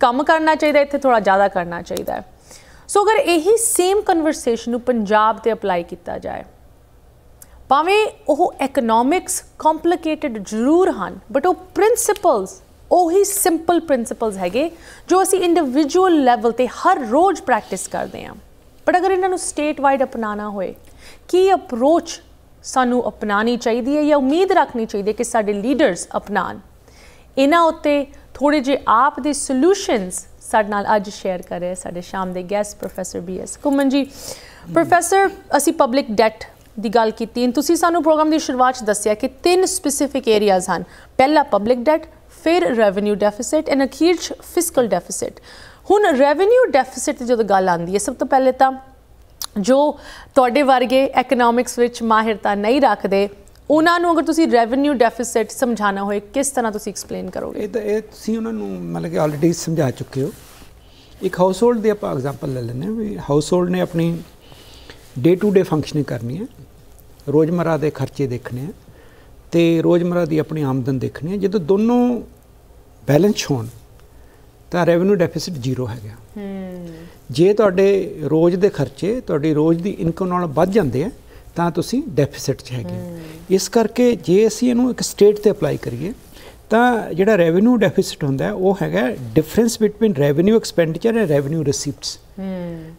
[SPEAKER 1] ਕੰਮ ਕਰਨਾ ਚਾਹੀਦਾ, ਇੱਥੇ ਥੋੜ੍ਹਾ ਜ਼ਿਆਦਾ ਕਰਨਾ ਚਾਹੀਦਾ ਹੈ। ਸੋ ਅਗਰ ਇਹੀ ਸੇਮ ਕਨਵਰਸੇਸ਼ਨ ਨੂੰ ਪੰਜਾਬ 'ਤੇ ਅਪਲਾਈ ਕੀਤਾ ਜਾਏ, ਭਾਵੇਂ ਉਹ ਇਕਨੋਮਿਕਸ ਕੰਪਲੀਕੇਟਡ ਜ਼ਰੂਰ ਹਨ, ਬਟ ਉਹ ਪ੍ਰਿੰਸੀਪਲਸ ਉਹੀ ਸਿੰਪਲ ਪ੍ਰਿੰਸੀਪਲਸ ਹੈਗੇ ਜੋ ਅਸੀਂ ਇੰਡੀਵਿਜੂਅਲ ਲੈਵਲ 'ਤੇ ਹਰ ਰੋਜ਼ ਪ੍ਰੈਕਟਿਸ ਕਰਦੇ ਹਾਂ। ਬਟ ਅਗਰ ਇਹਨਾਂ ਨੂੰ ਸਟੇਟ ਵਾਈਡ ਅਪਣਾਉਣਾ ਹੋਏ, ਕੀ ਅਪਰੋਚ ਸਾਨੂੰ ਅਪਣਾਉਣੀ ਚਾਹੀਦੀ ਹੈ ਜਾਂ ਉਮੀਦ ਰੱਖਣੀ ਚਾਹੀਦੀ ਹੈ ਕਿ ਸਾਡੇ ਲੀਡਰਸ ਅਪਣਾਉਣ? ਇਹਨਾਂ ਉੱਤੇ ਥੋੜ੍ਹੇ ਜਿਹੇ ਆਪ ਦੇ ਸੋਲਿਊਸ਼ਨਸ ਸਾਡੇ ਨਾਲ ਅੱਜ ਸ਼ੇਅਰ ਕਰ ਰਹੇ ਸਾਡੇ ਸ਼ਾਮ ਦੇ ਗੈਸਟ ਪ੍ਰੋਫੈਸਰ BS ਘੁੰਮਣ ਜੀ। ਪ੍ਰੋਫੈਸਰ, ਅਸੀਂ ਪਬਲਿਕ ਡੈਟ ਦੀ ਗੱਲ ਕੀਤੀ, ਤੁਸੀਂ ਸਾਨੂੰ ਪ੍ਰੋਗਰਾਮ ਦੀ ਸ਼ੁਰੂਆਤ 'ਚ ਦੱਸਿਆ ਕਿ 3 ਸਪੈਸੀਫਿਕ ਏਰੀਆਜ਼ ਹਨ। ਪਹਿਲਾ ਪਬਲਿਕ ਡੈਟ, ਫਿਰ ਰੈਵਨਿਊ ਡੈਫਿਸਿਟ ਐਂਡ ਅਖੀਰ 'ਚ ਫਿਸਕਲ ਡੈਫਿਸਿਟ। ਹੁਣ ਰੈਵਨਿਊ ਡੈਫਿਸਿਟ ਦੀ ਜਦੋਂ ਗੱਲ ਆਉਂਦੀ ਹੈ, ਸਭ ਤੋਂ ਪਹਿਲੇ ਤਾਂ ਜੋ ਤੁਹਾਡੇ ਵਰਗੇ ਇਕਨੋਮਿਕਸ ਵਿੱਚ ਮਾਹਿਰਤਾ ਨਹੀਂ ਰੱਖਦੇ, ਉਹਨਾਂ ਨੂੰ ਅਗਰ ਤੁਸੀਂ ਰੈਵਨਿਊ ਡੈਫਿਸਿਟ ਸਮਝਾਉਣਾ ਹੋਏ, ਕਿਸ ਤਰ੍ਹਾਂ ਤੁਸੀਂ ਐਕਸਪਲੇਨ ਕਰੋਗੇ?
[SPEAKER 2] ਇਹ ਤੁਸੀਂ ਉਹਨਾਂ ਨੂੰ ਮਤਲਬ ਕਿ ਆਲਰੇਡੀ ਸਮਝਾ ਚੁੱਕੇ ਹੋ। ਇੱਕ ਹਾਊਸ ਹੋਲਡ ਦੀ ਆਪਾਂ ਐਗਜ਼ਾਮਪਲ ਲੈ ਲੈਂਦੇ ਹਾਂ ਵੀ ਹਾਊਸ ਹੋਲਡ ਨੇ ਆਪਣੀ ਡੇ ਟੂ ਡੇ ਫੰਕਸ਼ਨਿੰਗ ਕਰਨੀ ਹੈ, ਰੋਜ਼ਮਰਾ ਦੇ ਖਰਚੇ ਦੇਖਣੇ ਆ ਅਤੇ ਰੋਜ਼ਮਰਾ ਦੀ ਆਪਣੀ ਆਮਦਨ ਦੇਖਣੀ ਹੈ। ਜਦੋਂ ਦੋਨੋਂ ਬੈਲੈਂਸ ਹੋਣ ਤਾਂ ਰੈਵਨਿਊ ਡੈਫਿਸਿਟ 0 ਹੈਗਾ। ਜੇ ਤੁਹਾਡੇ ਰੋਜ਼ ਦੇ ਖਰਚੇ ਤੁਹਾਡੀ ਰੋਜ਼ ਦੀ ਇਨਕਮ ਨਾਲ ਵੱਧ ਜਾਂਦੇ ਆ ਤਾਂ ਤੁਸੀਂ ਡੈਫਿਸਿਟ 'ਚ ਹੈਗੇ। ਇਸ ਕਰਕੇ ਜੇ ਅਸੀਂ ਇਹਨੂੰ ਇੱਕ ਸਟੇਟ 'ਤੇ ਅਪਲਾਈ ਕਰੀਏ ਤਾਂ ਜਿਹੜਾ ਰੈਵਨਿਊ ਡੈਫਿਸਿਟ ਹੁੰਦਾ ਹੈ ਉਹ ਹੈਗਾ difference between revenue expenditure and revenue receipts.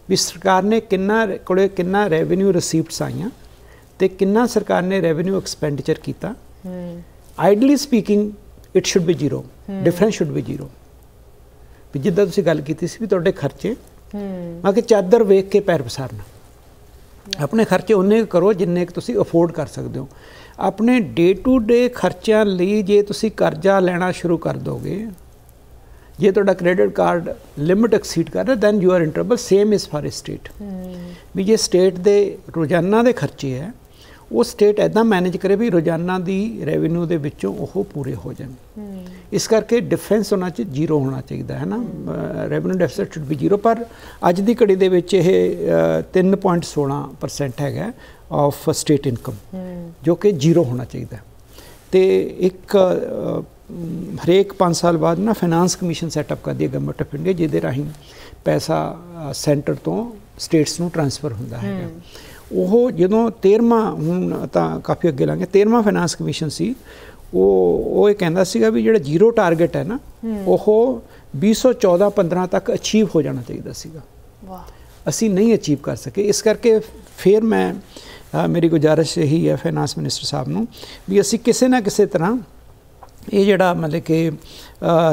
[SPEAKER 2] ਵੀ ਸਰਕਾਰ ਨੇ ਕਿੰਨਾ ਰੈਵਨਿਊ ਰਿਸੀਪਟਸ ਆਈਆਂ ਅਤੇ ਕਿੰਨਾ ਸਰਕਾਰ ਨੇ ਰੈਵਨਿਊ ਐਕਸਪੈਂਡੀਚਰ ਕੀਤਾ। Ideally speaking it should be 0, difference should be 0। ਵੀ ਜਿੱਦਾਂ ਤੁਸੀਂ ਗੱਲ ਕੀਤੀ ਸੀ ਵੀ ਤੁਹਾਡੇ ਖਰਚੇ ਮੈਂ ਕਿ ਚਾਦਰ ਵੇਖ ਕੇ ਪੈਰ ਪਸਾਰਨਾ, ਆਪਣੇ ਖਰਚੇ ਉਨੇ ਕਰੋ ਜਿੰਨੇ ਕੁ ਤੁਸੀਂ ਅਫੋਰਡ ਕਰ ਸਕਦੇ ਹੋ। ਆਪਣੇ ਡੇ ਟੂ ਡੇ ਖਰਚਿਆਂ ਲਈ ਜੇ ਤੁਸੀਂ ਕਰਜ਼ਾ ਲੈਣਾ ਸ਼ੁਰੂ ਕਰ ਦੋਗੇ, ਜੇ ਤੁਹਾਡਾ ਕ੍ਰੈਡਿਟ ਕਾਰਡ ਲਿਮਿਟ ਐਕਸੀਡ ਕਰ ਰਿਹਾ, then you are in trouble. Same is for state. ਵੀ ਜੇ ਸਟੇਟ ਦੇ ਰੋਜ਼ਾਨਾ ਦੇ ਖਰਚੇ ਹੈ ਉਹ ਸਟੇਟ ਇੱਦਾਂ ਮੈਨੇਜ ਕਰੇ ਵੀ ਰੋਜ਼ਾਨਾ ਦੀ ਰੈਵਨਿਊ ਦੇ ਵਿੱਚੋਂ ਉਹ ਪੂਰੇ ਹੋ ਜਾਣ। ਇਸ ਕਰਕੇ ਡਿਫਰੈਂਸ ਉਹਨਾਂ 'ਚ ਜ਼ੀਰੋ ਹੋਣਾ ਚਾਹੀਦਾ ਹੈ ਨਾ, revenue deficit should be zero. ਪਰ ਅੱਜ ਦੀ ਘੜੀ ਦੇ ਵਿੱਚ ਇਹ 3.16% ਹੈਗਾ ਆਫ ਸਟੇਟ ਇਨਕਮ, ਜੋ ਕਿ ਜ਼ੀਰੋ ਹੋਣਾ ਚਾਹੀਦਾ। ਤੇ ਇੱਕ ਹਰੇਕ 5 ਸਾਲ ਬਾਅਦ ਨਾ ਫਾਈਨਾਂਸ ਕਮਿਸ਼ਨ ਸੈਟਅਪ ਕਰਦੀ ਹੈ ਗਵਰਨਮੈਂਟ ਆਫ ਇੰਡੀਆ, ਜਿਹਦੇ ਰਾਹੀਂ ਪੈਸਾ ਸੈਂਟਰ ਤੋਂ ਸਟੇਟਸ ਨੂੰ ਟਰਾਂਸਫਰ ਹੁੰਦਾ ਹੈਗਾ। ਉਹ ਜਦੋਂ 13ਵਾਂ, ਹੁਣ ਤਾਂ ਕਾਫੀ ਅੱਗੇ ਲੰਘ ਗਿਆ, 13ਵਾਂ ਫਾਈਨਾਂਸ ਕਮਿਸ਼ਨ ਸੀ, ਉਹ ਇਹ ਕਹਿੰਦਾ ਸੀਗਾ ਵੀ ਜਿਹੜਾ ਜ਼ੀਰੋ ਟਾਰਗੇਟ ਹੈ ਨਾ ਉਹ 2014-15 ਤੱਕ ਅਚੀਵ ਹੋ ਜਾਣਾ ਚਾਹੀਦਾ ਸੀਗਾ। ਅਸੀਂ ਨਹੀਂ ਅਚੀਵ ਕਰ ਸਕੇ। ਇਸ ਕਰਕੇ ਫਿਰ ਮੈਂ ਮੇਰੀ ਗੁਜ਼ਾਰਿਸ਼ ਇਹੀ ਹੈ ਫਾਈਨਾਂਸ ਮਿਨਿਸਟਰ ਸਾਹਿਬ ਨੂੰ ਵੀ ਅਸੀਂ ਕਿਸੇ ਨਾ ਕਿਸੇ ਤਰ੍ਹਾਂ ਇਹ ਜਿਹੜਾ ਮਤਲਬ ਕਿ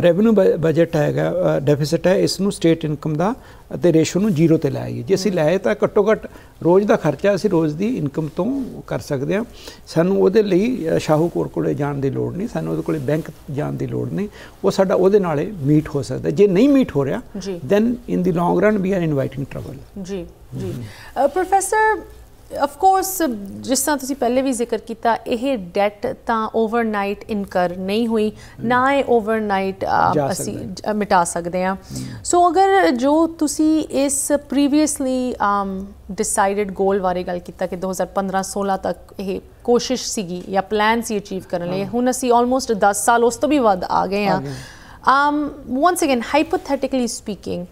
[SPEAKER 2] ਰੈਵਨਿਊ ਬਜਟ ਹੈਗਾ ਡੈਫਿਸਿਟ ਹੈ, ਇਸ ਨੂੰ ਸਟੇਟ ਇਨਕਮ ਦਾ ਅਤੇ ਰੇਸ਼ੋ ਨੂੰ ਜ਼ੀਰੋ 'ਤੇ ਲਾਈਏ। ਜੇ ਅਸੀਂ ਲਾਏ ਤਾਂ ਘੱਟੋ ਘੱਟ ਰੋਜ਼ ਦਾ ਖਰਚਾ ਅਸੀਂ ਰੋਜ਼ ਦੀ ਇਨਕਮ ਤੋਂ ਕਰ ਸਕਦੇ ਹਾਂ। ਸਾਨੂੰ ਉਹਦੇ ਲਈ ਸ਼ਾਹੂਕਾਰ ਕੋਲੇ ਜਾਣ ਦੀ ਲੋੜ ਨਹੀਂ, ਸਾਨੂੰ ਉਹਦੇ ਕੋਲੇ ਬੈਂਕ ਜਾਣ ਦੀ ਲੋੜ ਨਹੀਂ, ਉਹ ਸਾਡਾ ਉਹਦੇ ਨਾਲ ਮੀਟ ਹੋ ਸਕਦਾ। ਜੇ ਨਹੀਂ ਮੀਟ ਹੋ ਰਿਹਾ then in the long run we are inviting trouble.
[SPEAKER 1] ਜੀ ਜੀ ਪ੍ਰੋਫੈਸਰ, ਆਫ ਕੋਰਸ ਜਿਸ ਤਰ੍ਹਾਂ ਤੁਸੀਂ ਪਹਿਲੇ ਵੀ ਜ਼ਿਕਰ ਕੀਤਾ, ਇਹ ਡੈਟ ਤਾਂ ਓਵਰਨਾਈਟ ਇਨਕਰ ਨਹੀਂ ਹੋਈ, ਨਾ ਇਹ ਓਵਰਨਾਈਟ ਅਸੀਂ ਮਿਟਾ ਸਕਦੇ ਹਾਂ। ਸੋ ਅਗਰ ਜੋ ਤੁਸੀਂ ਇਸ ਪ੍ਰੀਵੀਅਸਲੀ ਡਿਸਾਈਡਡ ਗੋਲ ਬਾਰੇ ਗੱਲ ਕੀਤਾ ਕਿ 2015-16 ਤੱਕ ਇਹ ਕੋਸ਼ਿਸ਼ ਸੀਗੀ ਜਾਂ ਪਲਾਨ ਸੀ ਅਚੀਵ ਕਰਨ ਲਈ, ਹੁਣ ਅਸੀਂ ਆਲਮੋਸਟ 10 ਸਾਲ ਉਸ ਤੋਂ ਵੀ ਵੱਧ ਆ ਗਏ ਹਾਂ। ਵਨਸ ਅਗੇਨ ਹਾਈਪੋਥੈਟਿਕਲੀ ਸਪੀਕਿੰਗ,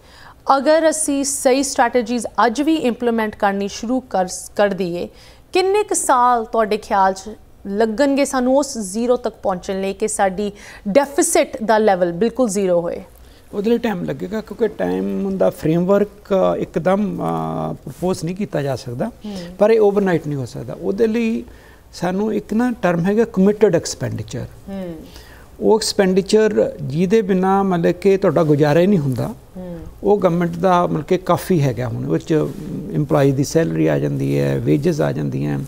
[SPEAKER 1] ਅਗਰ ਅਸੀਂ ਸਹੀ ਸਟ੍ਰੈਟਜੀਜ਼ ਅੱਜ ਵੀ ਇੰਪਲੀਮੈਂਟ ਕਰਨੀ ਸ਼ੁਰੂ ਕਰ ਦਈਏ, ਕਿੰਨੇ ਕੁ ਸਾਲ ਤੁਹਾਡੇ ਖਿਆਲ 'ਚ ਲੱਗਣਗੇ ਸਾਨੂੰ ਉਸ ਜ਼ੀਰੋ ਤੱਕ ਪਹੁੰਚਣ ਲਈ ਕਿ ਸਾਡੀ ਡੈਫਿਸਿਟ ਦਾ ਲੈਵਲ ਬਿਲਕੁਲ ਜ਼ੀਰੋ ਹੋਏ?
[SPEAKER 2] ਉਹਦੇ ਲਈ ਟਾਈਮ ਲੱਗੇਗਾ, ਕਿਉਂਕਿ ਟਾਈਮ ਦਾ ਫਰੇਮਵਰਕ ਇੱਕਦਮ ਪ੍ਰਪੋਜ਼ ਨਹੀਂ ਕੀਤਾ ਜਾ ਸਕਦਾ, ਪਰ ਇਹ ਓਵਰਨਾਈਟ ਨਹੀਂ ਹੋ ਸਕਦਾ। ਉਹਦੇ ਲਈ ਸਾਨੂੰ ਇੱਕ ਨਾ ਟਰਮ ਹੈਗਾ ਕਮਿਟਡ ਐਕਸਪੈਂਡੀਚਰ। ਉਹ ਐਕਸਪੈਂਡੀਚਰ ਜਿਹਦੇ ਬਿਨਾਂ ਮਤਲਬ ਕਿ ਤੁਹਾਡਾ ਗੁਜ਼ਾਰਾ ਹੀ ਨਹੀਂ ਹੁੰਦਾ, ਉਹ ਗਵਰਨਮੈਂਟ ਦਾ ਮਤਲਬ ਕਿ ਕਾਫੀ ਹੈਗਾ। ਹੁਣ ਉਹ 'ਚ ਇੰਪਲਾਈ ਦੀ ਸੈਲਰੀ ਆ ਜਾਂਦੀ ਹੈ, ਵੇਜਸ ਆ ਜਾਂਦੀਆਂ,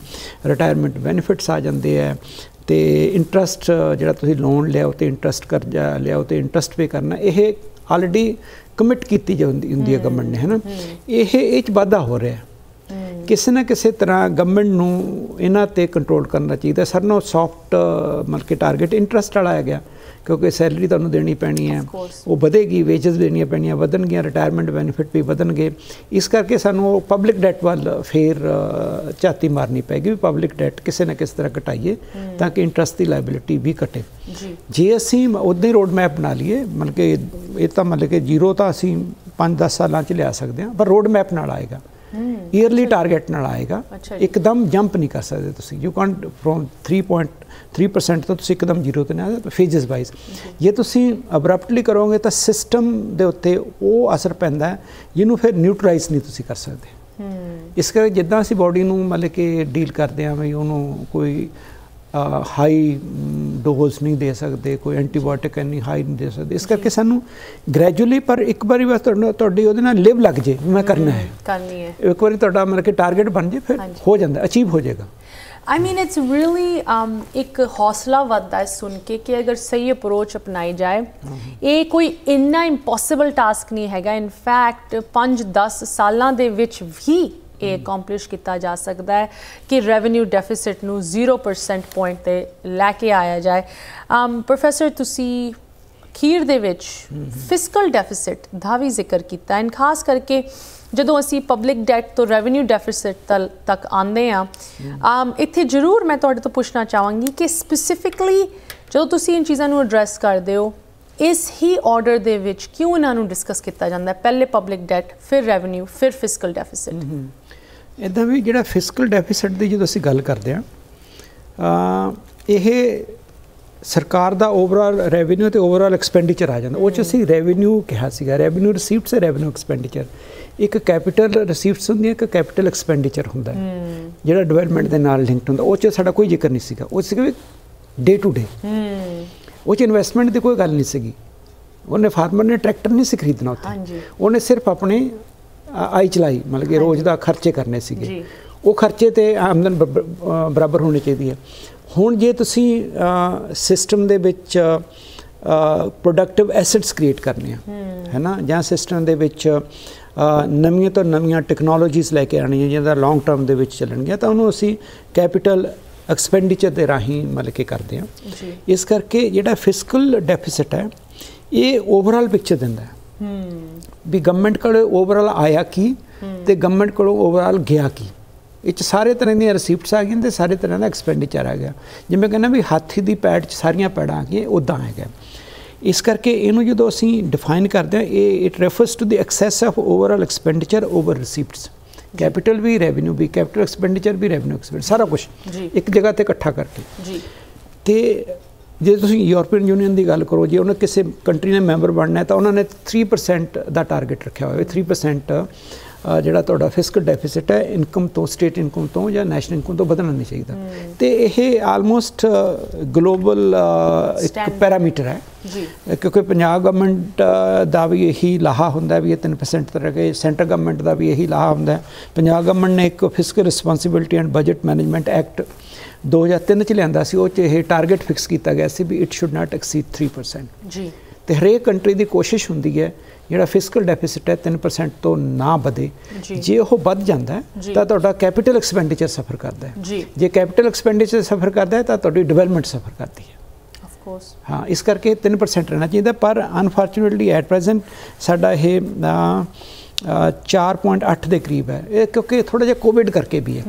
[SPEAKER 2] ਰਿਟਾਇਰਮੈਂਟ ਬੈਨੀਫਿਟਸ ਆ ਜਾਂਦੇ ਹੈ, ਅਤੇ ਇੰਟਰਸਟ ਜਿਹੜਾ ਤੁਸੀਂ ਲੋਨ ਲਿਆ ਉਹ 'ਤੇ ਇੰਟਰਸਟ ਕਰਜ਼ਾ ਲਿਆ ਉਹ 'ਤੇ ਇੰਟਰਸਟ ਪੇ ਕਰਨਾ, ਇਹ ਆਲਰੇਡੀ ਕਮਿਟ ਕੀਤੀ ਜਾਂਦੀ ਹੁੰਦੀ ਹੈ ਗਵਰਨਮੈਂਟ ਨੇ, ਹੈ ਨਾ। ਇਹ 'ਚ ਵਾਧਾ ਹੋ ਰਿਹਾ। ਕਿਸੇ ਨਾ ਕਿਸੇ ਤਰ੍ਹਾਂ ਗਵਰਨਮੈਂਟ ਨੂੰ ਇਹਨਾਂ 'ਤੇ ਕੰਟਰੋਲ ਕਰਨਾ ਚਾਹੀਦਾ। ਸਾਰਿਆਂ ਨਾਲੋਂ ਸੌਫਟ ਮਤਲਬ ਕਿ ਟਾਰਗੇਟ ਇੰਟਰਸਟ ਵਾਲਾ ਹੈਗਾ, ਕਿਉਂਕਿ ਸੈਲਰੀ ਤੁਹਾਨੂੰ ਦੇਣੀ ਪੈਣੀ ਹੈ, ਉਹ ਵਧੇਗੀ, ਵੇਜਸ ਦੇਣੀਆਂ ਪੈਣੀਆਂ ਵਧਣਗੀਆਂ, ਰਿਟਾਇਰਮੈਂਟ ਬੈਨੀਫਿਟ ਵੀ ਵਧਣਗੇ। ਇਸ ਕਰਕੇ ਸਾਨੂੰ ਉਹ ਪਬਲਿਕ ਡੈਟ ਵੱਲ ਫਿਰ ਝਾਤੀ ਮਾਰਨੀ ਪਏਗੀ ਵੀ ਪਬਲਿਕ ਡੈਟ ਕਿਸੇ ਨਾ ਕਿਸੇ ਤਰ੍ਹਾਂ ਘਟਾਈਏ ਤਾਂ ਕਿ ਇੰਟਰਸਟ ਦੀ ਲਾਇਬਿਲਿਟੀ ਵੀ ਘਟੇ। ਜੇ ਅਸੀਂ ਉੱਦਾਂ ਹੀ ਰੋਡ ਮੈਪ ਬਣਾ ਲਈਏ, ਮਤਲਬ ਕਿ ਇਹ ਤਾਂ ਮਤਲਬ ਕਿ ਜ਼ੀਰੋ ਤਾਂ ਅਸੀਂ 5-10 ਸਾਲਾਂ 'ਚ ਲਿਆ ਸਕਦੇ ਹਾਂ, ਪਰ ਰੋਡ ਮੈਪ ਨਾਲ ਆਏਗਾ, ਈਅਰਲੀ ਟਾਰਗੇਟ ਨਾਲ ਆਏਗਾ। ਇੱਕਦਮ ਜੰਪ ਨਹੀਂ ਕਰ ਸਕਦੇ ਤੁਸੀਂ। ਯੂ ਕੈਂਟ ਫਰੋਮ 3.3% ਤੋਂ ਤੁਸੀਂ ਇੱਕਦਮ ਜ਼ੀਰੋ 'ਤੇ ਨਹੀਂ ਆਏ, ਫੇਜ਼ਸ ਵਾਈਜ਼। ਜੇ ਤੁਸੀਂ ਅਬਰਪਟਲੀ ਕਰੋਗੇ ਤਾਂ ਸਿਸਟਮ ਦੇ ਉੱਤੇ ਉਹ ਅਸਰ ਪੈਂਦਾ ਜਿਹਨੂੰ ਫਿਰ ਨਿਊਟਰਲਾਈਜ਼ ਨਹੀਂ ਤੁਸੀਂ ਕਰ ਸਕਦੇ। ਇਸ ਕਰਕੇ ਜਿੱਦਾਂ ਅਸੀਂ ਬੋਡੀ ਨੂੰ ਮਤਲਬ ਕਿ ਡੀਲ ਕਰਦੇ ਹਾਂ ਵੀ ਉਹਨੂੰ ਕੋਈ ਹਾਈ ਡੋਜ਼ ਨਹੀਂ ਦੇ ਸਕਦੇ, ਕੋਈ ਐਂਟੀਬਾਇਓਟਿਕ ਇੰਨੀ ਹਾਈ ਨਹੀਂ ਦੇ ਸਕਦੇ। ਇਸ ਕਰਕੇ ਸਾਨੂੰ ਗ੍ਰੈਜੂਅਲੀ, ਪਰ ਇੱਕ ਵਾਰੀ ਬਸ ਤੁਹਾਡੀ ਉਹਦੇ ਨਾਲ ਲਿਵ ਲੱਗ ਜੇ ਮੈਂ ਕਰਨੀ ਹੈ, ਇੱਕ ਵਾਰੀ ਤੁਹਾਡਾ ਮਤਲਬ ਕਿ ਟਾਰਗੇਟ ਬਣ ਜੇ, ਫਿਰ ਹੋ ਜਾਂਦਾ, ਅਚੀਵ ਹੋ ਜਾਏਗਾ।
[SPEAKER 1] I mean it's really ਇੱਕ ਹੌਸਲਾ ਵੱਧਦਾ ਹੈ ਸੁਣ ਕੇ ਕਿ ਅਗਰ ਸਹੀ ਅਪਰੋਚ ਅਪਣਾਈ ਜਾਏ, ਇਹ ਕੋਈ ਇੰਨਾ ਇੰਪੋਸੀਬਲ ਟਾਸਕ ਨਹੀਂ ਹੈਗਾ। ਇਨਫੈਕਟ 5-10 ਸਾਲਾਂ ਦੇ ਵਿੱਚ ਵੀ ਇਹ ਅਕੰਪਲਿਸ਼ ਕੀਤਾ ਜਾ ਸਕਦਾ ਹੈ ਕਿ ਰੈਵਨਿਊ ਡੈਫਿਸਿਟ ਨੂੰ 0% ਪੁਆਇੰਟ 'ਤੇ ਲੈ ਕੇ ਆਇਆ ਜਾਏ। ਪ੍ਰੋਫੈਸਰ, ਤੁਸੀਂ ਅਖੀਰ ਦੇ ਵਿੱਚ ਫਿਸਕਲ ਡੈਫਿਸਿਟ ਦਾ ਵੀ ਜ਼ਿਕਰ ਕੀਤਾ, ਐਂਡ ਖਾਸ ਕਰਕੇ ਜਦੋਂ ਅਸੀਂ ਪਬਲਿਕ ਡੈਟ ਤੋਂ ਰੈਵਨਿਊ ਡੈਫਿਸਿਟ ਤੱਕ ਆਉਂਦੇ ਹਾਂ, ਇੱਥੇ ਜ਼ਰੂਰ ਮੈਂ ਤੁਹਾਡੇ ਤੋਂ ਪੁੱਛਣਾ ਚਾਹਾਂਗੀ ਕਿ ਸਪੈਸੀਫਿਕਲੀ ਜਦੋਂ ਤੁਸੀਂ ਇਨ ਚੀਜ਼ਾਂ ਨੂੰ ਐਡਰੈਸ ਕਰਦੇ ਹੋ, ਇਸ ਹੀ ਆਰਡਰ ਦੇ ਵਿੱਚ ਕਿਉਂ ਇਹਨਾਂ ਨੂੰ ਡਿਸਕਸ ਕੀਤਾ ਜਾਂਦਾ ਹੈ? ਪਹਿਲੇ ਪਬਲਿਕ ਡੈਟ, ਫਿਰ ਰੈਵਨਿਊ, ਫਿਰ ਫਿਸਕਲ ਡੈਫਿਸਿਟ।
[SPEAKER 2] ਇੱਦਾਂ ਵੀ ਜਿਹੜਾ ਫਿਸਕਲ ਡੈਫਿਸਿਟ ਦੀ ਜਦੋਂ ਅਸੀਂ ਗੱਲ ਕਰਦੇ ਹਾਂ, ਇਹ ਸਰਕਾਰ ਦਾ ਓਵਰਆਲ ਰੈਵਨਿਊ ਅਤੇ ਓਵਰਆਲ ਐਕਸਪੈਂਡੀਚਰ ਆ ਜਾਂਦਾ। ਉਹ 'ਚ ਅਸੀਂ ਰੈਵਨਿਊ ਕਿਹਾ ਸੀਗਾ, ਰੈਵਨਿਊ ਰਿਸੀਵਟਸ ਹੈ, ਰੈਵਨਿਊ ਐਕਸਪੈਂਡੀਚਰ। ਇੱਕ ਕੈਪੀਟਲ ਰਿਸੀਵਟਸ ਹੁੰਦੀਆਂ, ਇੱਕ ਕੈਪੀਟਲ ਐਕਸਪੈਂਡੀਚਰ ਹੁੰਦਾ ਜਿਹੜਾ ਡਿਵੈਲਪਮੈਂਟ ਦੇ ਨਾਲ ਲਿੰਕਡ ਹੁੰਦਾ। ਉਹ 'ਚ ਸਾਡਾ ਕੋਈ ਜ਼ਿਕਰ ਨਹੀਂ ਸੀਗਾ। ਉਹ ਸੀਗਾ ਵੀ ਡੇ ਟੂ ਡੇ, ਉਹ 'ਚ ਇਨਵੈਸਟਮੈਂਟ ਦੀ ਕੋਈ ਗੱਲ ਨਹੀਂ ਸੀਗੀ। ਉਹਨੇ ਫਾਰਮਰ ਨੇ ਟਰੈਕਟਰ ਨਹੀਂ ਸੀ ਖਰੀਦਣਾ ਉੱਥੇ, ਉਹਨੇ ਸਿਰਫ ਆਪਣੇ ਆਈ ਚਲਾਈ, ਮਤਲਬ ਕਿ ਰੋਜ਼ ਦਾ ਖਰਚੇ ਕਰਨੇ ਸੀਗੇ। ਉਹ ਖਰਚੇ 'ਤੇ ਆਮਦਨ ਬਰਾਬਰ ਹੋਣੀ ਚਾਹੀਦੀ ਹੈ। ਹੁਣ ਜੇ ਤੁਸੀਂ ਸਿਸਟਮ ਦੇ ਵਿੱਚ ਪ੍ਰੋਡਕਟਿਵ ਐਸੈਟਸ ਕ੍ਰੀਏਟ ਕਰਨੇ ਆ, ਹੈ ਨਾ, ਜਾਂ ਸਿਸਟਮ ਦੇ ਵਿੱਚ ਨਵੀਆਂ ਤੋਂ ਨਵੀਆਂ ਟੈਕਨੋਲੋਜੀਜ਼ ਲੈ ਕੇ ਆਉਣੀਆਂ ਜਿਹਦਾ ਲੌਂਗ ਟਰਮ ਦੇ ਵਿੱਚ ਚੱਲਣਗੀਆਂ ਤਾਂ ਉਹਨੂੰ ਅਸੀਂ ਕੈਪੀਟਲ ਐਕਸਪੈਂਡੀਚਰ ਦੇ ਰਾਹੀਂ ਮਤਲਬ ਕਿ ਕਰਦੇ ਹਾਂ ਜੀ। ਇਸ ਕਰਕੇ ਜਿਹੜਾ ਫਿਸਕਲ ਡੈਫਿਸਿਟ ਹੈ ਇਹ ਓਵਰਆਲ ਪਿਕਚਰ ਦਿੰਦਾ ਹੈ ਵੀ ਗਵਰਨਮੈਂਟ ਕੋਲ ਓਵਰਆਲ ਆਇਆ ਕੀ ਤੇ ਗਵਰਨਮੈਂਟ ਕੋਲ ਓਵਰਆਲ ਗਿਆ ਕੀ। ਇਹ 'ਚ ਸਾਰੇ ਤਰ੍ਹਾਂ ਦੀਆਂ ਰਿਸੀਪਟਸ ਆ ਗਈਆਂ ਤੇ ਸਾਰੇ ਤਰ੍ਹਾਂ ਦਾ ਐਕਸਪੈਂਡੀਚਰ ਆ ਗਿਆ। ਜਿਵੇਂ ਕਹਿੰਦਾ ਵੀ ਹਾਥੀ ਦੀ ਪੈੜ 'ਚ ਸਾਰੀਆਂ ਪੈੜਾਂ ਆ ਗਈਆਂ ਉੱਦਾਂ ਹੈਗਾ। ਇਸ ਕਰਕੇ ਇਹਨੂੰ ਜਦੋਂ ਅਸੀਂ ਡਿਫਾਈਨ ਕਰਦੇ ਹਾਂ ਇਹ it refers to the excess of overall expenditure over receipts. Capital ਵੀ ਰੈਵਨਿਊ ਵੀ ਕੈਪੀਟਲ ਐਕਸਪੈਂਡੀਚਰ ਵੀ ਰੈਵਨਿਊ ਐਕਸਪੈਂਡੀਚਰ ਸਾਰਾ ਕੁਛ ਇੱਕ ਜਗ੍ਹਾ ਤੇ ਇਕੱਠਾ ਕਰਕੇ ਜੀ। ਤੇ ਜੇ ਤੁਸੀਂ ਯੂਰਪੀਅਨ ਯੂਨੀਅਨ ਦੀ ਗੱਲ ਕਰੋ, ਜੇ ਉਹਨੇ ਕਿਸੇ ਕੰਟਰੀ ਨੇ ਮੈਂਬਰ ਬਣਨਾ ਤਾਂ ਉਹਨਾਂ ਨੇ 3% ਦਾ ਟਾਰਗੇਟ ਰੱਖਿਆ ਹੋਇਆ। 3% ਜਿਹੜਾ ਤੁਹਾਡਾ ਫਿਸਕਲ ਡੈਫਿਸਿਟ ਹੈ ਇਨਕਮ ਤੋਂ, ਸਟੇਟ ਇਨਕਮ ਤੋਂ ਜਾਂ ਨੈਸ਼ਨਲ ਇਨਕਮ ਤੋਂ ਵਧਣਾ ਨਹੀਂ ਚਾਹੀਦਾ। ਤੇ ਇਹ ਆਲਮੋਸਟ ਗਲੋਬਲ ਇੱਕ ਪੈਰਾਮੀਟਰ ਹੈ ਜੀ, ਕਿਉਂਕਿ ਪੰਜਾਬ ਗਵਰਨਮੈਂਟ ਦਾ ਵੀ ਇਹੀ ਲਾਹਾ ਹੁੰਦਾ ਵੀ ਇਹ 3% ਤੱਕ ਹੈ। ਸੈਂਟਰ ਗਵਰਨਮੈਂਟ ਦਾ ਵੀ ਇਹੀ ਲਾਹਾ ਹੁੰਦਾ। ਪੰਜਾਬ ਗਵਰਨਮੈਂਟ ਨੇ ਇੱਕ fiscal responsibility and budget management act 2003 'ਚ ਲਿਆਂਦਾ ਸੀ। ਉਹ 'ਚ ਇਹ ਟਾਰਗੇਟ ਫਿਕਸ ਕੀਤਾ ਗਿਆ ਸੀ ਵੀ ਇਟ ਸ਼ੁੱਡ ਨਾਟ ਐਕਸੀਡ 3% ਜੀ। ਤੇ ਹਰੇਕ ਕੰਟਰੀ ਦੀ ਕੋਸ਼ਿਸ਼ ਹੁੰਦੀ ਹੈ ਜਿਹੜਾ ਫਿਸਕਲ ਡੈਫਿਸਿਟ ਹੈ 3% ਤੋਂ ਨਾ ਵਧੇ। ਜੇ ਉਹ ਵੱਧ ਜਾਂਦਾ ਹੈ ਤਾਂ ਤੁਹਾਡਾ ਕੈਪੀਟਲ ਐਕਸਪੈਂਡੀਚਰ ਸਫਰ ਕਰਦਾ ਹੈ। ਜੇ ਕੈਪੀਟਲ ਐਕਸਪੈਂਡੀਚਰ ਸਫਰ ਕਰਦਾ ਹੈ ਤਾਂ ਤੁਹਾਡੀ ਡਿਵੈਲਪਮੈਂਟ ਸਫਰ ਕਰਦੀ ਹੈ। ਹਾਂ, ਇਸ ਕਰਕੇ 3% ਰਹਿਣਾ ਚਾਹੀਦਾ। ਪਰ ਅਨਫੋਰਚੂਨੇਟਲੀ ਐਟ ਪ੍ਰੈਜ਼ੈਂਟ ਸਾਡਾ ਇਹ 4.8 ਦੇ ਕਰੀਬ ਹੈ। ਇਹ ਕਿਉਂਕਿ ਥੋੜ੍ਹਾ ਜਿਹਾ ਕੋਵਿਡ ਕਰਕੇ ਵੀ ਹੈ,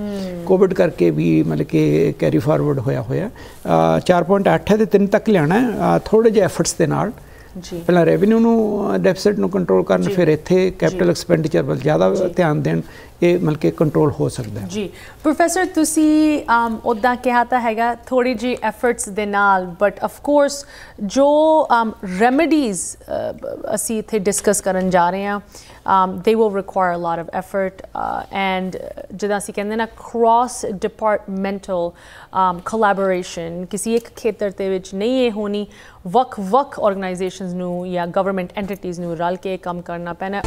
[SPEAKER 2] ਕੋਵਿਡ ਕਰਕੇ ਵੀ ਮਤਲਬ ਕਿ ਕੈਰੀ ਫਾਰਵਰਡ ਹੋਇਆ 4.8 ਹੈ ਤੇ 3 ਤੱਕ ਲਿਆਉਣਾ ਥੋੜ੍ਹੇ ਜਿਹੇ ਐਫਰਟਸ ਦੇ ਨਾਲ। ਪਹਿਲਾਂ ਰੈਵਨਿਊ ਨੂੰ ਡੈਫਿਸਿਟ ਨੂੰ ਕੰਟਰੋਲ ਕਰਨ, ਫਿਰ ਇੱਥੇ ਕੈਪੀਟਲ ਐਕਸਪੈਂਡੀਚਰ ਵੱਲ ਜ਼ਿਆਦਾ ਧਿਆਨ ਦੇਣ, ਇਹ ਮਤਲਬ ਕਿ ਕੰਟਰੋਲ ਹੋ ਸਕਦਾ ਜੀ।
[SPEAKER 1] ਪ੍ਰੋਫੈਸਰ ਤੁਸੀਂ ਉੱਦਾਂ ਕਿਹਾ ਤਾਂ ਹੈਗਾ ਥੋੜ੍ਹੀ ਜਿਹੀ ਐਫਰਟਸ ਦੇ ਨਾਲ, ਬਟ ਆਫ ਕੋਰਸ ਜੋ ਰੈਮੇਡੀਜ਼ ਅਸੀਂ ਇੱਥੇ ਡਿਸਕਸ ਕਰਨ ਜਾ ਰਹੇ ਹਾਂ they will require a lot of effort and ਜਿੱਦਾਂ ਅਸੀਂ ਕਹਿੰਦੇ ਨਾ cross departmental collaboration ਕਿਸੇ ਇੱਕ ਖੇਤਰ ਦੇ ਵਿੱਚ ਨਹੀਂ ਇਹ ਹੋਣੀ, ਵੱਖ ਆਰਗੇਨਾਈਜੇਸ਼ਨਸ ਨੂੰ ਜਾਂ ਗਵਰਨਮੈਂਟ ਐਂਟੀਟੀਜ਼ ਨੂੰ ਰਲ ਕੇ ਕੰਮ ਕਰਨਾ ਪੈਣਾ।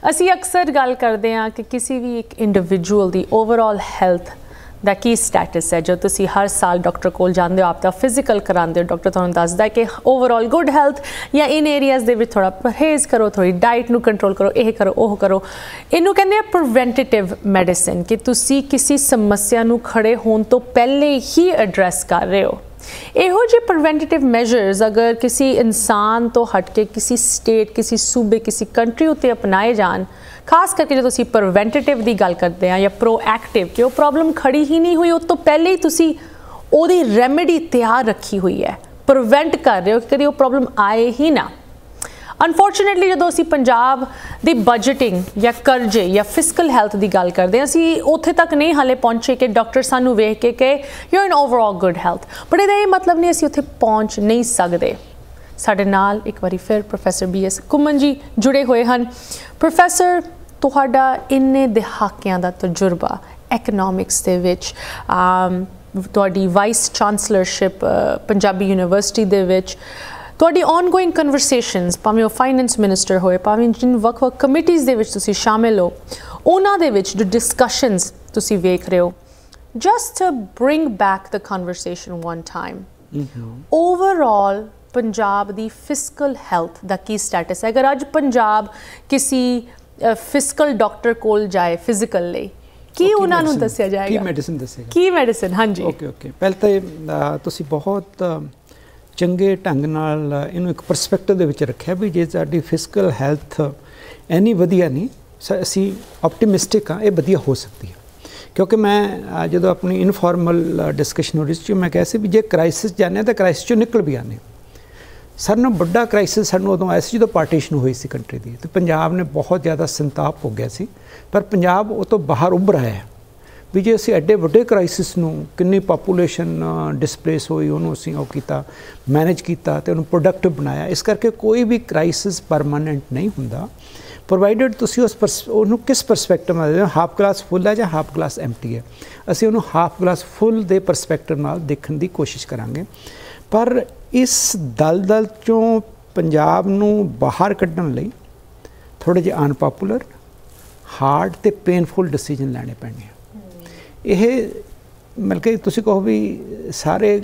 [SPEAKER 1] ਅਸੀਂ ਅਕਸਰ ਗੱਲ ਕਰਦੇ ਹਾਂ ਕਿ ਕਿਸੇ ਵੀ ਇੱਕ ਇੰਡੀਵਿਜੂਅਲ ਦੀ ਓਵਰਆਲ ਹੈਲਥ ਦਾ ਕੀ ਸਟੇਟਸ ਹੈ। ਜੋ ਤੁਸੀਂ ਹਰ ਸਾਲ ਡਾਕਟਰ ਕੋਲ ਜਾਂਦੇ ਹੋ, ਆਪ ਦਾ ਫਿਜ਼ੀਕਲ ਕਰਾਉਂਦੇ ਹੋ, ਡਾਕਟਰ ਤੁਹਾਨੂੰ ਦੱਸਦਾ ਕਿ ਓਵਰਆਲ ਗੁੱਡ ਹੈਲਥ ਜਾਂ ਇਨ ਏਰੀਆਜ਼ ਦੇ ਵਿੱਚ ਥੋੜ੍ਹਾ ਪਰਹੇਜ਼ ਕਰੋ, ਥੋੜ੍ਹੀ ਡਾਈਟ ਨੂੰ ਕੰਟਰੋਲ ਕਰੋ, ਇਹ ਕਰੋ ਉਹ ਕਰੋ। ਇਹਨੂੰ ਕਹਿੰਦੇ ਆ ਪ੍ਰੀਵੈਂਟੇਟਿਵ ਮੈਡੀਸਿਨ, ਕਿ ਤੁਸੀਂ ਕਿਸੇ ਸਮੱਸਿਆ ਨੂੰ ਖੜੇ ਹੋਣ ਤੋਂ ਪਹਿਲੇ ਹੀ ਐਡਰੈਸ ਕਰ ਰਹੇ ਹੋ। ਇਹੋ ਜਿਹੇ ਪ੍ਰੀਵੈਂਟੇਟਿਵ ਮੈਜਰਸ ਅਗਰ ਕਿਸੇ ਇਨਸਾਨ ਤੋਂ ਹਟ ਕੇ ਕਿਸੇ ਸਟੇਟ, ਕਿਸੇ ਸੂਬੇ, ਕਿਸੇ ਕੰਟਰੀ ਉੱਤੇ ਅਪਣਾਏ ਜਾਣ, ਖਾਸ ਕਰਕੇ ਜਦੋਂ ਅਸੀਂ ਪ੍ਰੀਵੈਂਟੇਟਿਵ ਦੀ ਗੱਲ ਕਰਦੇ ਹਾਂ ਜਾਂ ਪ੍ਰੋਐਕਟਿਵ, ਕਿ ਉਹ ਪ੍ਰੋਬਲਮ ਖੜੀ ਹੀ ਨਹੀਂ ਹੋਈ, ਉਸ ਤੋਂ ਪਹਿਲੇ ਹੀ ਤੁਸੀਂ ਉਹਦੀ ਰੈਮੇਡੀ ਤਿਆਰ ਰੱਖੀ ਹੋਈ ਹੈ, ਪ੍ਰੀਵੈਂਟ ਕਰ ਰਹੇ ਹੋ ਕਿ ਕਦੇ ਉਹ ਪ੍ਰੋਬਲਮ ਆਏ ਹੀ ਨਾ। ਅਨਫੋਰਚੂਨੇਟਲੀ ਜਦੋਂ ਅਸੀਂ ਪੰਜਾਬ ਦੀ ਬਜਟਿੰਗ ਜਾਂ ਕਰਜ਼ੇ ਜਾਂ ਫਿਸਕਲ ਹੈਲਥ ਦੀ ਗੱਲ ਕਰਦੇ ਹਾਂ, ਅਸੀਂ ਉੱਥੇ ਤੱਕ ਨਹੀਂ ਹਾਲੇ ਪਹੁੰਚੇ ਕਿ ਡਾਕਟਰ ਸਾਨੂੰ ਵੇਖ ਕੇ ਕਹੇ you are in overall good health. But ਇਹਦਾ ਇਹ ਮਤਲਬ ਨਹੀਂ ਅਸੀਂ ਉੱਥੇ ਪਹੁੰਚ ਨਹੀਂ ਸਕਦੇ। ਸਾਡੇ ਨਾਲ ਇੱਕ ਵਾਰੀ ਫਿਰ ਪ੍ਰੋਫੈਸਰ BS ਘੁੰਮਣ ਜੀ ਜੁੜੇ ਹੋਏ ਹਨ। ਪ੍ਰੋਫੈਸਰ, ਤੁਹਾਡਾ ਇੰਨੇ ਦਹਾਕਿਆਂ ਦਾ ਤਜਰਬਾ ਇਕਨੋਮਿਕਸ ਦੇ ਵਿੱਚ, ਤੁਹਾਡੀ ਵਾਈਸ ਚਾਂਸਲਰਸ਼ਿਪ ਪੰਜਾਬੀ ਯੂਨੀਵਰਸਿਟੀ ਦੇ ਵਿੱਚ, ਤੁਹਾਡੀ ਔਨਗੋਇੰਗ ਕਨਵਰਸੇਸ਼ਨਸ, ਭਾਵੇਂ ਉਹ ਫਾਈਨੈਂਸ ਮਿਨਿਸਟਰ ਹੋਏ, ਭਾਵੇਂ ਜਿਨ ਵੱਖ-ਵੱਖ ਕਮੇਟੀਜ਼ ਦੇ ਵਿੱਚ ਤੁਸੀਂ ਸ਼ਾਮਿਲ ਹੋ, ਉਹਨਾਂ ਦੇ ਵਿੱਚ ਜੋ ਡਿਸਕਸ਼ਨਸ ਤੁਸੀਂ ਵੇਖ ਰਹੇ ਹੋ, just to bring back the conversation one time, overall Punjab ਦੀ ਫਿਸਕਲ ਹੈਲਥ ਦਾ ਕੀ ਸਟੇਟਸ ਹੈ? ਅਗਰ ਅੱਜ ਪੰਜਾਬ ਕਿਸੇ ਫਿਸਕਲ ਡਾਕਟਰ ਕੋਲ ਜਾਏ ਫਿਜ਼ੀਕਲ ਲਈ, ਕੀ ਉਹਨਾਂ ਨੂੰ ਦੱਸਿਆ ਜਾਏਗਾ?
[SPEAKER 2] ਕੀ ਮੈਡੀਸਿਨ ਦੱਸੇਗਾ?
[SPEAKER 1] ਕੀ ਮੈਡੀਸਿਨ? ਹਾਂਜੀ,
[SPEAKER 2] ਓਕੇ। ਪਹਿਲਾਂ ਤਾਂ ਤੁਸੀਂ ਬਹੁਤ ਚੰਗੇ ਢੰਗ ਨਾਲ ਇਹਨੂੰ ਇੱਕ ਪਰਸਪੈਕਟਿਵ ਦੇ ਵਿੱਚ ਰੱਖਿਆ ਵੀ ਜੇ ਸਾਡੀ ਫਿਜ਼ੀਕਲ ਹੈਲਥ ਇੰਨੀ ਵਧੀਆ ਨਹੀਂ, ਅਸੀਂ ਆਪਟੀਮਿਸਟਿਕ ਹਾਂ ਇਹ ਵਧੀਆ ਹੋ ਸਕਦੀ ਹੈ। ਕਿਉਂਕਿ ਮੈਂ ਜਦੋਂ ਆਪਣੀ ਇਨਫੋਰਮਲ ਡਿਸਕਸ਼ਨ ਹੋ ਰਹੀ ਸੀ, ਮੈਂ ਕਿਹਾ ਸੀ ਵੀ ਜੇ ਕ੍ਰਾਈਸਿਸ ਜਾਂਦੇ ਤਾਂ ਕ੍ਰਾਈਸਿਸ 'ਚੋਂ ਨਿਕਲ ਵੀ ਆਉਂਦੇ। ਸਾਨੂੰ ਵੱਡਾ ਕ੍ਰਾਈਸਿਸ ਸਾਨੂੰ ਉਦੋਂ ਆਇਆ ਸੀ ਜਦੋਂ ਪਾਰਟੀਸ਼ਨ ਹੋਈ ਸੀ ਕੰਟਰੀ ਦੀ, ਅਤੇ ਪੰਜਾਬ ਨੇ ਬਹੁਤ ਜ਼ਿਆਦਾ ਸੰਤਾਪ ਹੋ ਗਿਆ ਸੀ। ਪਰ ਪੰਜਾਬ ਉਹ ਤੋਂ ਬਾਹਰ ਉੱਭਰ ਆਇਆ ਵੀ ਜੇ ਅਸੀਂ ਐਡੇ ਵੱਡੇ ਕ੍ਰਾਈਸਿਸ ਨੂੰ, ਕਿੰਨੀ ਪਾਪੂਲੇਸ਼ਨ ਡਿਸਪਲੇਸ ਹੋਈ, ਉਹਨੂੰ ਅਸੀਂ ਉਹ ਕੀਤਾ, ਮੈਨੇਜ ਕੀਤਾ ਅਤੇ ਉਹਨੂੰ ਪ੍ਰੋਡਕਟਿਵ ਬਣਾਇਆ। ਇਸ ਕਰਕੇ ਕੋਈ ਵੀ ਕ੍ਰਾਈਸਿਸ ਪਰਮਾਨੈਂਟ ਨਹੀਂ ਹੁੰਦਾ, ਪ੍ਰੋਵਾਈਡਡ ਤੁਸੀਂ ਉਹਨੂੰ ਕਿਸ ਪਰਸਪੈਕਟਿਵ ਨਾਲ ਦੇਖਦੇ ਹੋ, ਹਾਫ ਗਲਾਸ ਫੁੱਲ ਹੈ ਜਾਂ ਹਾਫ ਗਲਾਸ ਐਮਟੀ ਹੈ। ਅਸੀਂ ਉਹਨੂੰ ਹਾਫ ਗਲਾਸ ਫੁੱਲ ਦੇ ਪਰਸਪੈਕਟਿਵ ਨਾਲ ਦੇਖਣ ਦੀ ਕੋਸ਼ਿਸ਼ ਕਰਾਂਗੇ। ਪਰ ਇਸ ਦਲਦਲ 'ਚੋਂ ਪੰਜਾਬ ਨੂੰ ਬਾਹਰ ਕੱਢਣ ਲਈ ਥੋੜ੍ਹੇ ਜਿਹੇ ਅਨਪਾਪੂਲਰ, ਹਾਰਡ ਅਤੇ ਪੇਨਫੁਲ ਡਿਸੀਜਨ ਲੈਣੇ ਪੈਣੇ ਆ। ਇਹ ਮਤਲਬ ਕਿ ਤੁਸੀਂ ਕਹੋ ਵੀ ਸਾਰੇ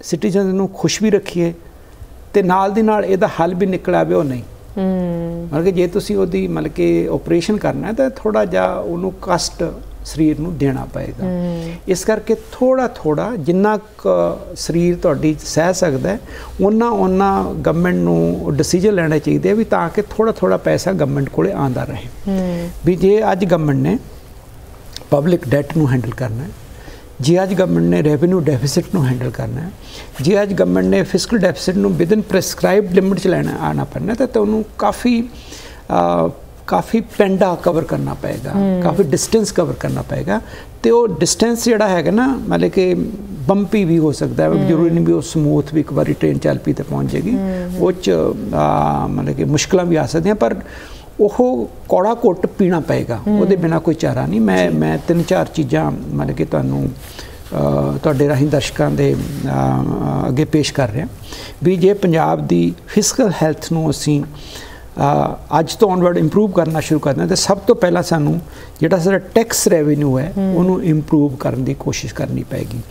[SPEAKER 2] ਸਿਟੀਜ਼ਨ ਨੂੰ ਖੁਸ਼ ਵੀ ਰੱਖੀਏ ਅਤੇ ਨਾਲ ਦੀ ਨਾਲ ਇਹਦਾ ਹੱਲ ਵੀ ਨਿਕਲ ਆਵੇ, ਉਹ ਨਹੀਂ। मतलब कि जे तुसी ओदी मतलब कि ऑपरेशन करना है तो थोड़ा जा उन्होंने कष्ट शरीर नूं देना पएगा। इस करके थोड़ा थोड़ा जिन्ना शरीर तुहाडी सह सकदा है उन्ना गवर्नमेंट नूं डिसीजन लेने चाहिए भी ताकि थोड़ा थोड़ा पैसा गवर्नमेंट कोले आंदा रहे। भी जे अज गवर्नमेंट ने पब्लिक डैट नूं हैंडल करना है, जे अज गवर्नमेंट ने रेवेन्यू डेफिसिट नूं हैंडल करना है, जे अज गवर्नमेंट ने फिजिकल डेफिसिट नूं विदिन प्रिस्क्राइब्ड लिमिट च लैना आना पैना तो उन्होंने काफ़ी पेंडा कवर करना पएगा, काफ़ी डिस्टेंस कवर करना पएगा। तो वो डिस्टेंस जोड़ा है ना मतलब कि बंपी भी हो सकता है, जरूरी नहीं भी वो समूथ भी एक बार ट्रेन चल पी तो पहुँच जाएगी, वो मतलब कि मुश्किल भी आ सकती पर वो कौड़ा घुट पीना पएगा, वो बिना कोई चारा नहीं। मैं 3-4 चीज़ां मतलब कि तुहाडे राहीं दर्शकों के अगे पेश कर रहा भी जे पंजाब की फिजिकल हैल्थ नूं असीं अज तो ऑनवर्ड इंप्रूव करना शुरू करना तो सब तो पहला सानू जिहड़ा साडा टैक्स रेवेन्यू है उन्होंने इंप्रूव करने की कोशिश करनी पैगी।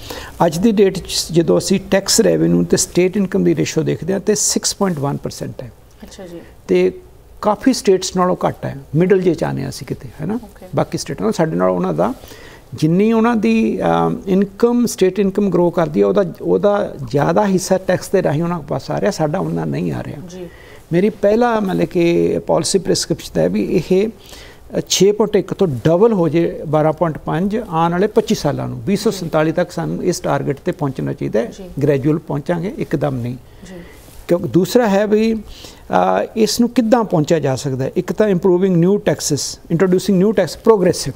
[SPEAKER 2] अज की डेट जो असीं टैक्स रेवेन्यू तो स्टेट इनकम की रेशो देखते हैं तो 6.1% है। अच्छा जी। तो काफ़ी स्टेट्स नालों घट है, मिडल जे चाहने असीं किते है ना। बाकी स्टेटां नालों साडे नाल उन्हां दा जिन्नी उन्हां दी इनकम स्टेट इनकम ग्रो करती है उहदा ज़्यादा हिस्सा टैक्स के राही उन्हां पास आ रहा, साडा उन्ना नहीं आ रहा जी। मेरी पहला मतलब कि पॉलिसी प्रिस्क्रिप्शन है भी ये 6.1 तो डबल हो जाए 12.5 आने वाले 25 सालों 2047 तक सानू इस टारगेट पर पहुँचना चाहिए। ग्रैजुअल पहुँचांगे एकदम नहीं, क्योंकि दूसरा है भी इसनू किद्दां पहुँचा जा सकता है। एक तो improving new taxis, introducing new tax progressive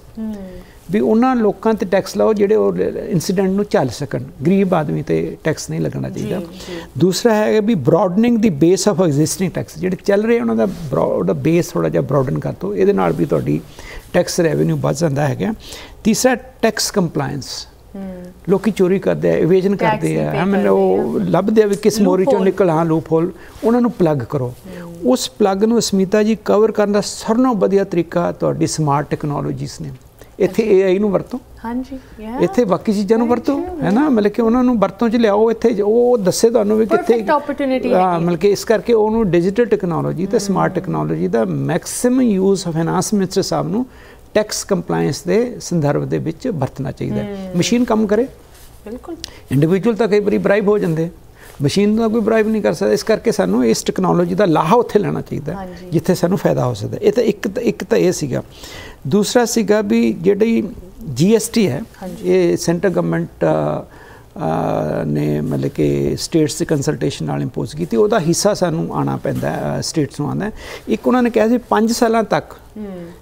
[SPEAKER 2] भी उन्होंने लोगों ते टैक्स लाओ जिहड़े वो इंसीडेंट नूं चल सकन, गरीब आदमी ते टैक्स नहीं लगना चाहिए। दूसरा है भी broadening the base of existing tax जिहड़े चल रहे उन्हों दा बेस थोड़ा जिहा ब्रॉडन कर दो, ये नाल भी तुहाडी टैक्स रेवेन्यू बढ़ जाता है। तीसरा टैक्स कंप्लायंस, लोग चोरी करते हैं, इवेजन करते हैं, मैंने वो लभदे आ भी किस मोरी चों निकल, हाँ लूप होल, उन्होंने प्लग करो। उस प्लग नूं स्मिता जी कवर करने का सारे नालों वधिया तरीका तुहाडी स्मार्ट टैक्नोलॉजीज़ ने। इत्थे AI नूं वरतो, हाँ जी, इत्थे बाकी चीज़ां नूं वरतो है ना, मतलब कि उन्होंने वरतों च लियाओ, इत्थे वो दस्से तुहानूं भी कित्थे मतलब कि इस करके उन्होंने डिजिटल टैक्नोलॉजी ते स्मार्ट टैक्नोलॉजी का मैक्सिमम यूज़ फाइनांस मिनिस्टर साहब नूं टैक्स कंप्लायंस के संदर्भ दे विच वरतना चाहिए। मशीन काम करे, बिल्कुल इंडिविजुअल तो कई बार ब्राइब हो जाते, मशीन का कोई ब्राइब नहीं कर सकता। इस करके सानू इस टैक्नोलॉजी का लाहा उत्थे लेना चाहिए जिथे सानू फायदा हो सकता है। एक तो ये सीगा। दूसरा सीगा भी जिहड़ी GST है ये सेंट्रल गवर्नमेंट ने मतलब कि स्टेट्स की कंसल्टेशन नाल इंपोज की, वह हिस्सा सानू आना पैंदा स्टेट्स नूं आंदा। एक उन्होंने कहा सी 5 साल तक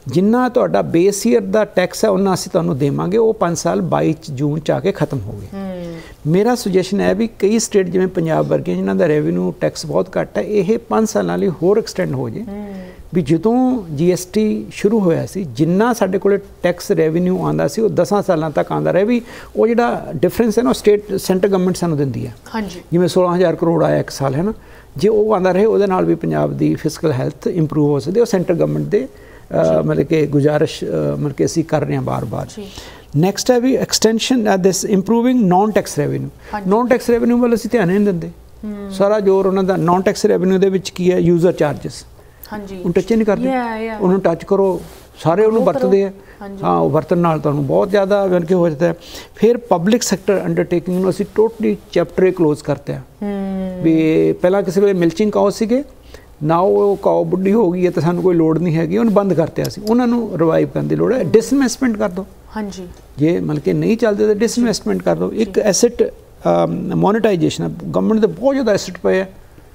[SPEAKER 2] जिन्ना तुहाडा बेस ईयर का टैक्स है उन्ना असीं तुहानूं देवांगे, वो 5 साल 22 जून च आके खत्म हो गए। मेरा सुजैशन है भी कई स्टेट जिवें पंजाब वर्गियां जिन्हां दा रेवेन्यू टैक्स बहुत घट है, ये 5 साल लई होर एक्सटेंड हो जाए भी जदों GST शुरू होया सी जिन्ना साडे कोले टैक्स रेवेन्यू आंदा सी वो 10 साल तक आंदा रहे भी वो जिहड़ा डिफरेंस है ना स्टेट सेंट्रल गवर्नमेंट सानू दिंदी है। हाँ जी, जिवें 16,000 करोड़ आया एक साल है ना, जे वो आंदा रहे उहदे नाल भी पंजाब दी फिजिकल हैल्थ इंप्रूव हो सकदी। वो सेंट्रल गवर्नमेंट दे मतलब कि गुजारिश मतलब कि असीं कर रहे हैं बार-बार। नैक्सट है भी extension this improving non tax revenue. Non tax revenue वाल असीं ध्यान नहीं दिंदे, सारा जोर उन्हां दा नॉन टैक्स रेवेन्यू दे विच की है यूजर चार्जिस। हाँ जी, उन्हें टच ही नहीं करते, उन्होंने टच करो सारे उन्होंने वरतते हैं। हाँ वरतन नाल तुहानूं बहुत ज़्यादा बन के हो जाता है। फिर पब्लिक सैक्टर अंडरटेकिंग नूं असीं टोटली चैप्टर क्लोज करते हैं भी पहला किसी वेले मिल्चिंग काओ सीगे ना वो काओ बुढ़ी हो गई है तो सानूं कोई लोड़ नहीं हैगी, उन्हें बंद करते असीं उन्होंने रिवाइव करने की लोड़ है। डिसइन्वेस्टमेंट कर दो, हाँ जी, जे मतलब कि नहीं चलते तो डिसइन्वेस्टमेंट कर दो। एक एसेट मोनेटाइजेशन गवर्नमेंट के बहुत ज़्यादा एसेट पे है,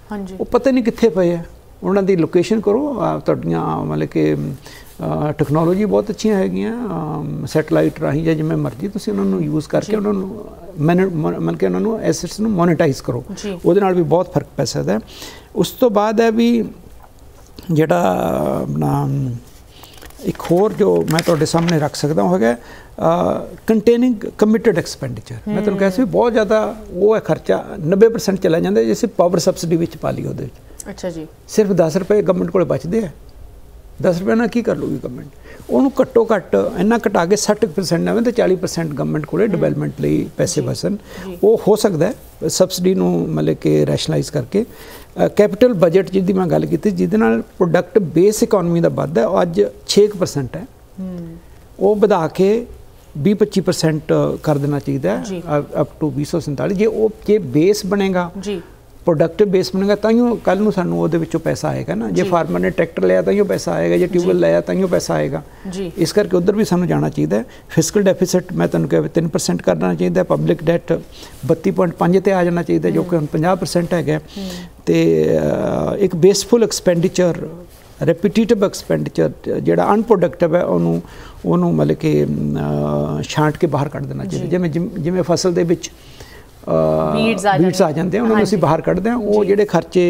[SPEAKER 2] हाँ जी, वो पता नहीं कित्थे पे है, उन्हों की लोकेशन करो। तुहाडियां मतलब कि टैक्नोलॉजी बहुत अच्छियां हैगियां सैटेलाइट राही या जिवें मर्जी तुसीं उन्होंने यूज़ करके उन्होंने मतलब कि उन्होंने एसेट्स नूं मोनेटाइज करो, उहदे नाल भी बहुत फर्क पै सकदा है। उस तो बाद है भी जिहड़ा अपना एक होर जो मैं तुहाडे सामने रख सकदा वो है कंटेनिंग कमिटेड एक्सपेंडिचर। मैं तुहानूं कहा सी बहुत ज़्यादा वो है खर्चा 90% चला जाता जैसे पावर सबसिडी विच पा ली उहदे विच। अच्छा जी, सिर्फ 10 रुपए गवर्नमेंट को बचते हैं 10 रुपये ਨਾਲ ਕੀ ਕਰ ਲੂਗੀ ਗਵਰਨਮੈਂਟ? ਉਹਨੂੰ ਘੱਟੋ ਘੱਟ ਇੰਨਾ ਘਟਾ ਕੇ 60% ਆਵੇ ਤੇ 40% ਗਵਰਨਮੈਂਟ ਕੋਲੇ ਡਿਵੈਲਪਮੈਂਟ ਲਈ ਪੈਸੇ ਬਚਣ। ਉਹ ਹੋ ਸਕਦਾ ਹੈ ਸਬਸਿਡੀ ਨੂੰ ਮਤਲਬ ਕਿ ਰੈਸ਼ਨਲਾਈਜ਼ ਕਰਕੇ। ਕੈਪੀਟਲ ਬਜਟ ਜਿਹਦੀ ਮੈਂ ਗੱਲ ਕੀਤੀ ਜਿਹਦੇ ਨਾਲ ਪ੍ਰੋਡਕਟ ਬੇਸ ਇਕਨੋਮੀ ਦਾ ਵੱਧਦਾ ਉਹ ਅੱਜ 6% ਹੈ, ਉਹ ਵਧਾ ਕੇ 20-25% ਕਰ ਦੇਣਾ ਚਾਹੀਦਾ ਹੈ ਅਪ ਟੂ 2047। ਜੇ ਬੇਸ ਬਣੇਗਾ प्रोडक्टिव बेस बनेगा ताइयों कल नूं सानूं उहदे विचों पैसा आएगा ना। जे फार्मर ने ट्रैक्टर लिया ताइयों पैसा आएगा, जे ट्यूबवैल लिया ताइयों पैसा आएगा। इस करके उधर भी सानूं जाना चाहिए। फिस्कल डेफिसिट मैं तुहानूं कहा 3% करना चाहिए। पब्लिक डैट 32.5 ते आ जाना चाहिए जो कि हुण 50% है। तो एक बेसफुल एक्सपेंडिचर रैपीटेटिव एक्सपेंडिचर जिहड़ा अनप्रोडक्टिव है उन्होंने मतलब कि छांट के बाहर कढ़ देना चाहिए। जिवें जिवें फसल दे विच बीड्स आ जाते हैं उन्होंने असीं बाहर कढ़दे हैं। वो जिहड़े खर्चे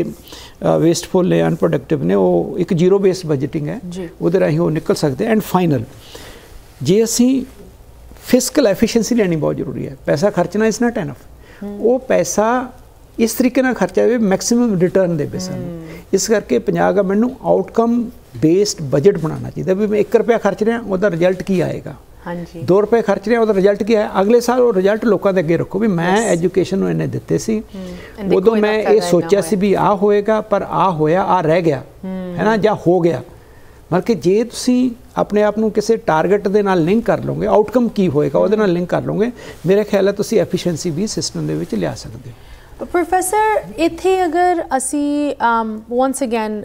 [SPEAKER 2] वेस्टफुल ने अनप्रोडक्टिव ने वो एक जीरो बेस बजटिंग है, उहदे राहीं वो निकल सकते हैं। एंड फाइनल जे असीं फिस्कल एफिशिएंसी लैनी बहुत जरूरी है। पैसा खर्चना इज़ नॉट इनफ। वो पैसा इस तरीके नाल खर्चा जाए मैक्सिमम रिटर्न देवे सानूं। इस करके पंजाब गवर्नमेंट नूं आउटकम बेस्ड बजट बनाना चाहिए भी मैं 1 रुपया खर्च रहा उहदा रिजल्ट की आएगा। 2 रुपए खर्च रहे उहदा रिजल्ट की है अगले साल वो रिजल्ट लोगों के अगे रखो भी मैं एजुकेशन नूं इन्ने दिते सी उदों मैं ये सोचा सी भी आ होएगा पर आ होया आ रह गया है ना जां हो गया। मतलब कि जे तुसीं अपने आप नूं किसी टारगेट दे नाल लिंक कर लोगे आउटकम की होएगा उहदे नाल लिंक कर लोगे मेरे ख्याल है तुसीं एफिशिएंसी भी सिस्टम दे विच लिया सकदे हो।
[SPEAKER 1] प्रोफैसर इत्थे अगर असी once again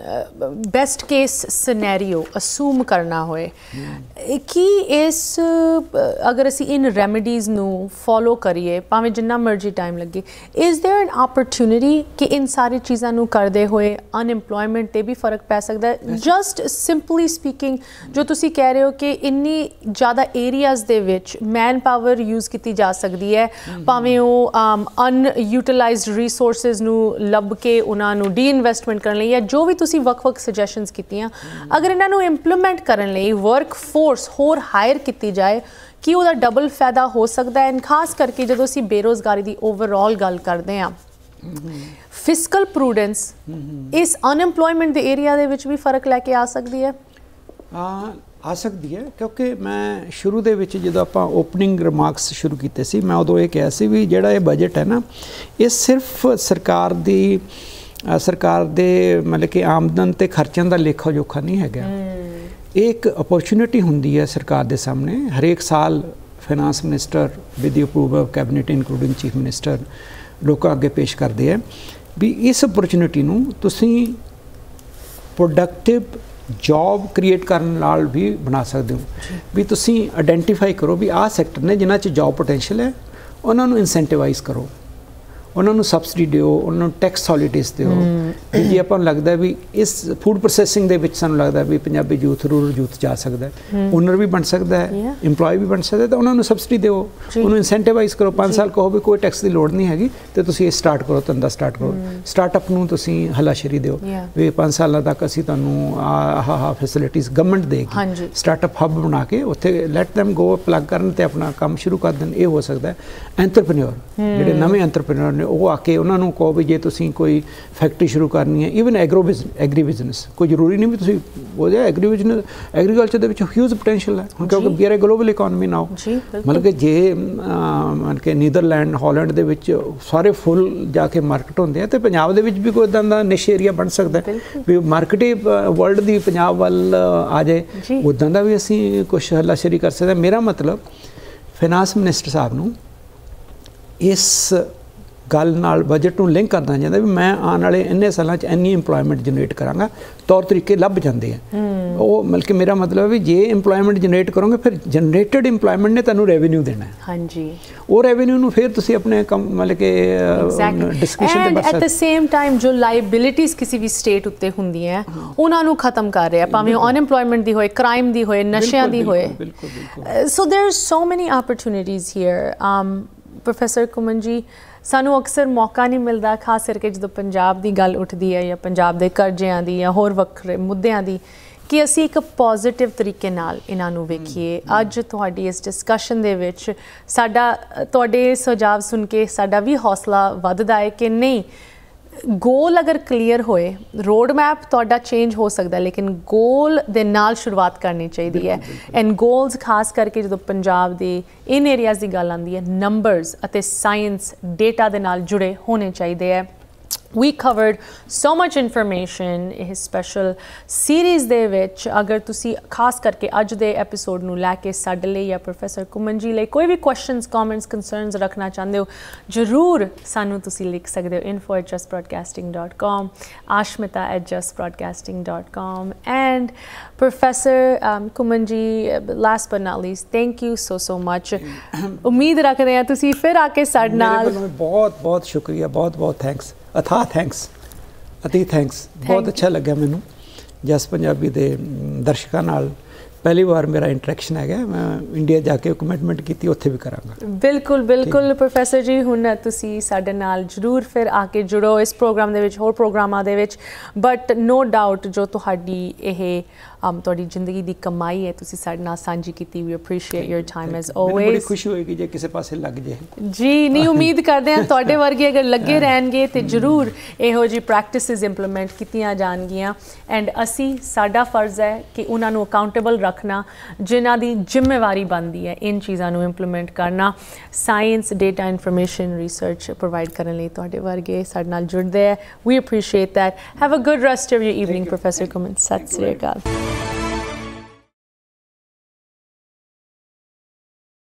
[SPEAKER 1] best case scenario assume करना होए कि इस अगर असी इन रेमेडीज़ नू फॉलो करिए भावें जिन्ना मर्जी टाइम लगे इज़ देयर एन अपॉर्चुनिटी कि इन सारी चीज़ों नू करदे होए अनएम्प्लॉयमेंट ते भी फर्क पै सकदा है? जस्ट सिंपली स्पीकिंग जो तुसी कह रहे हो कि इन्नी ज़्यादा एरियाज़ दे विच मैन पावर यूज़ की जा सकती है भावें वो अनयूटिलाइज रिसोर्सिस नू लभ के उन्होंने डी इन्वेस्टमेंट करने या जो भी तुसी वक्-वक् सजैशनस कीतियां अगर इन्होंने इंप्लीमेंट करने वर्क फोर्स होर हायर की जाए कि वह डबल फायदा हो सकता है। खास करके जो असी बेरोज़गारी की ओवरऑल गल करते हैं फिस्कल प्रूडेंस इस अनएम्प्लॉयमेंट के एरिया दे विच भी फर्क लैके आ सकती है।
[SPEAKER 2] आ सकती है क्योंकि मैं शुरू दे विच जदों आपां ओपनिंग रिमार्क्स शुरू कीते सी मैं उदों ये कहा सी भी जिहड़ा ये बजट है ना ये सिर्फ सरकार दे मतलब कि आमदन ते खर्चों का लेखा जोखा नहीं हैगा। एक अपॉर्चुनिटी हुंदी है सरकार दे सामने हरेक साल finance minister with the approval of cabinet including chief minister लोगों अगे पेश करते हैं भी इस अपॉर्चुनिटी नूं तुसीं प्रोडक्टिव जॉब क्रिएट करने नाल भी बना सकते हो भी तुसीं आइडेंटिफाई करो भी आ सैक्टर ने जिन्हां च जॉब पोटेंशियल है उन्होंने इंसेंटिवाइज करो उन्होंने सबसिडी दिओ उन्होंने टैक्स हॉलीडेज दिओ जी आपां नूं लगदा भी इस फूड प्रोसैसिंग दे विच सानूं लगदा भी पंजाबी यूथ रूरल यूथ जा सकदा है ओनर भी बन सकदा है इंप्लॉय भी बन सकदा है तो उन्होंने सबसिडी दिओ उन्होंने इंसेंटिवाइज करो 5 साल कहो भी कोई टैक्स की लोड़ नहीं हैगी तो तुसीं ये स्टार्ट करो धंधा स्टार्ट करो स्टार्टअप नूं तुसीं हलाशेरी दिओ भी 5 साल तक असीं तुहानूं आह फैसिलिटीज़ गवर्नमेंट देगी स्टार्टअप हब बना के उत्थे लैट दैम गो प्लग करन ते अपना काम शुरू कर देन। ये हो सकता है एंटरप्रेन्योर जिहड़े नवें एंटरप्रेन्योर ने वो आके उन्होंने कहो भी जे तुसीं कोई फैक्ट्री शुरू करनी है ईवन एग्री बिजनेस कोई जरूरी नहीं भी तुसीं वो एग्री बिजनेस एग्रीकल्चर दे विच ह्यूज पोटेंशियल है हुण क्योंकि we are a global economy now मतलब कि जे मतलब कि नीदरलैंड हॉलैंड दे विच सारे फुल जाके मार्केट होंदे हैं तो पंजाब दे विच भी कोई इदां दा निश एरिया बन सकदा है भी मार्केट ही वर्ल्ड दी पंजाब वल आ जाए उदां दा भी असीं कुछ हलाशेरी कर सकते। मेरा मतलब फाइनेंस मिनिस्टर साहब नूं इस गल नाल बजट नूं लिंक करना चाहिए भी मैं आने वाले इन्ने सालों इन्नी इंप्लॉयमेंट जनरेट करांगा तौर तरीके लभ जाते हैं वो मतलब कि मेरा मतलब है भी जे इंप्लॉयमेंट जनरेट करोगे फिर जनरेटेड इंप्लॉयमेंट ने तुहानूं रेवेन्यू देना है। हाँ जी वो रेवेन्यू नूं फिर तुसीं अपने मतलब कि डिस्कशन ते बस एट द सेम टाइम
[SPEAKER 1] जो लाइबिलिटीज़ किसी भी स्टेट उत्ते हुंदियां उन्हां नूं खत्म कर रहा भावें अनएम्प्लॉयमेंट दी होए क्राइम दी होए नशियां दी होए so there are so many opportunities here. Professor Ghuman ji सानू अक्सर मौका नहीं मिलता खास करके जो पंजाब की गल उठती है या पंजाब के कर्जियां की या होर वक्रे मुद्दों की कि असी एक पॉजिटिव तरीके नाल इन्हां नूं वेखीए। अज तुहाडी इस डिस्कशन दे विच साडा तुहाडे सुझाव सुन के साडा भी हौसला वधदा है कि नहीं ਗੋਲ ਅਗਰ ਕਲੀਅਰ ਹੋਏ, ਰੋਡ ਮੈਪ ਤੁਹਾਡਾ ਚੇਂਜ ਹੋ ਸਕਦਾ, ਲੇਕਿਨ ਗੋਲ ਦੇ ਨਾਲ ਸ਼ੁਰੂਆਤ ਕਰਨੀ ਚਾਹੀਦੀ ਹੈ। ਐਂਡ ਗੋਲਸ ਖਾਸ ਕਰਕੇ ਜਦੋਂ ਪੰਜਾਬ ਦੇ ਇਨ ਏਰੀਆਜ਼ ਦੀ ਗੱਲ ਆਉਂਦੀ ਹੈ, ਨੰਬਰਸ ਅਤੇ ਸਾਇੰਸ ਡੇਟਾ ਦੇ ਨਾਲ ਜੁੜੇ ਹੋਣੇ ਚਾਹੀਦੇ ਹੈ। We covered so much information ਇਹ ਸਪੈਸ਼ਲ ਸੀਰੀਜ਼ ਦੇ ਵਿੱਚ। ਅਗਰ ਤੁਸੀਂ ਖਾਸ ਕਰਕੇ ਅੱਜ ਦੇ ਐਪੀਸੋਡ ਨੂੰ ਲੈ ਕੇ ਸਾਡੇ ਲਈ ਜਾਂ ਪ੍ਰੋਫੈਸਰ ਘੁੰਮਣ ਜੀ ਲਈ ਕੋਈ ਵੀ ਕੁਐਸਚਨਸ, ਕਮੈਂਟਸ, ਕੰਸਰਨਸ ਰੱਖਣਾ ਚਾਹੁੰਦੇ ਹੋ, ਜ਼ਰੂਰ ਸਾਨੂੰ ਤੁਸੀਂ ਲਿਖ ਸਕਦੇ ਹੋ info@justbroadcasting.com, ashmita@justbroadcasting.com। and Professor ਘੁੰਮਣ ਜੀ, last but not least, thank you so much। ਉਮੀਦ ਰੱਖਦੇ ਹਾਂ ਤੁਸੀਂ ਫਿਰ ਆ ਕੇ ਸਾਡੇ ਨਾਲ।
[SPEAKER 2] ਬਹੁਤ ਬਹੁਤ ਸ਼ੁਕਰੀਆ, ਬਹੁਤ ਬਹੁਤ ਥੈਂਕਸ, ਅਥਾਹ ਥੈਂਕਸ, ਅਤੀ ਥੈਂਕਸ। ਬਹੁਤ ਅੱਛਾ ਲੱਗਿਆ ਮੈਨੂੰ ਜਸ ਪੰਜਾਬੀ ਦੇ ਦਰਸ਼ਕਾਂ ਨਾਲ। ਪਹਿਲੀ ਵਾਰ ਮੇਰਾ ਇੰਟਰੈਕਸ਼ਨ ਹੈਗਾ। ਮੈਂ ਇੰਡੀਆ ਜਾ ਕੇ ਕਮਿਟਮੈਂਟ ਕੀਤੀ, ਉੱਥੇ ਵੀ ਕਰਾਂਗਾ।
[SPEAKER 1] ਬਿਲਕੁਲ ਬਿਲਕੁਲ ਪ੍ਰੋਫੈਸਰ ਜੀ, ਹੁਣ ਤੁਸੀਂ ਸਾਡੇ ਨਾਲ ਜ਼ਰੂਰ ਫਿਰ ਆ ਕੇ ਜੁੜੋ ਇਸ ਪ੍ਰੋਗਰਾਮ ਦੇ ਵਿੱਚ, ਹੋਰ ਪ੍ਰੋਗਰਾਮਾਂ ਦੇ ਵਿੱਚ। ਬਟ ਨੋ ਡਾਊਟ ਜੋ ਤੁਹਾਡੀ ਇਹ ਤੁਹਾਡੀ ਜ਼ਿੰਦਗੀ ਦੀ ਕਮਾਈ ਹੈ, ਤੁਸੀਂ ਸਾਡੇ ਨਾਲ ਸਾਂਝੀ ਕੀਤੀ। We appreciate your time as always.
[SPEAKER 2] ਬੜੀ ਖੁਸ਼ੀ ਹੋਏਗੀ ਜੇ ਕਿਸੇ ਪਾਸੇ ਲੱਗ ਜੇ
[SPEAKER 1] ਜੀ। ਨਹੀਂ, ਉਮੀਦ ਕਰਦੇ ਹਾਂ ਤੁਹਾਡੇ ਵਰਗੇ ਅਗਰ ਲੱਗੇ ਰਹਿਣਗੇ ਤੇ ਜ਼ਰੂਰ ਇਹੋ ਜਿਹੀ ਪ੍ਰੈਕਟਿਸਿਸ ਇੰਪਲੀਮੈਂਟ ਕੀਤੀਆਂ ਜਾਣਗੀਆਂ। ਐਂਡ ਅਸੀਂ, ਸਾਡਾ ਫਰਜ਼ ਹੈ ਕਿ ਉਹਨਾਂ ਨੂੰ ਅਕਾਊਂਟੇਬਲ ਰੱਖਣਾ, ਜਿਨ੍ਹਾਂ ਦੀ ਜ਼ਿੰਮੇਵਾਰੀ ਬਣਦੀ ਹੈ ਇਨ ਚੀਜ਼ਾਂ ਨੂੰ ਇੰਪਲੀਮੈਂਟ ਕਰਨਾ। Science, data, information, research provide ਕਰਨ ਲਈ ਤੁਹਾਡੇ ਵਰਗੇ ਸਾਡੇ ਨਾਲ ਜੁੜਦੇ ਹੈ। We appreciate that. Have a good rest of your evening professor Ghuman. ਸਤਿ ਸ੍ਰੀ ਅਕਾਲ।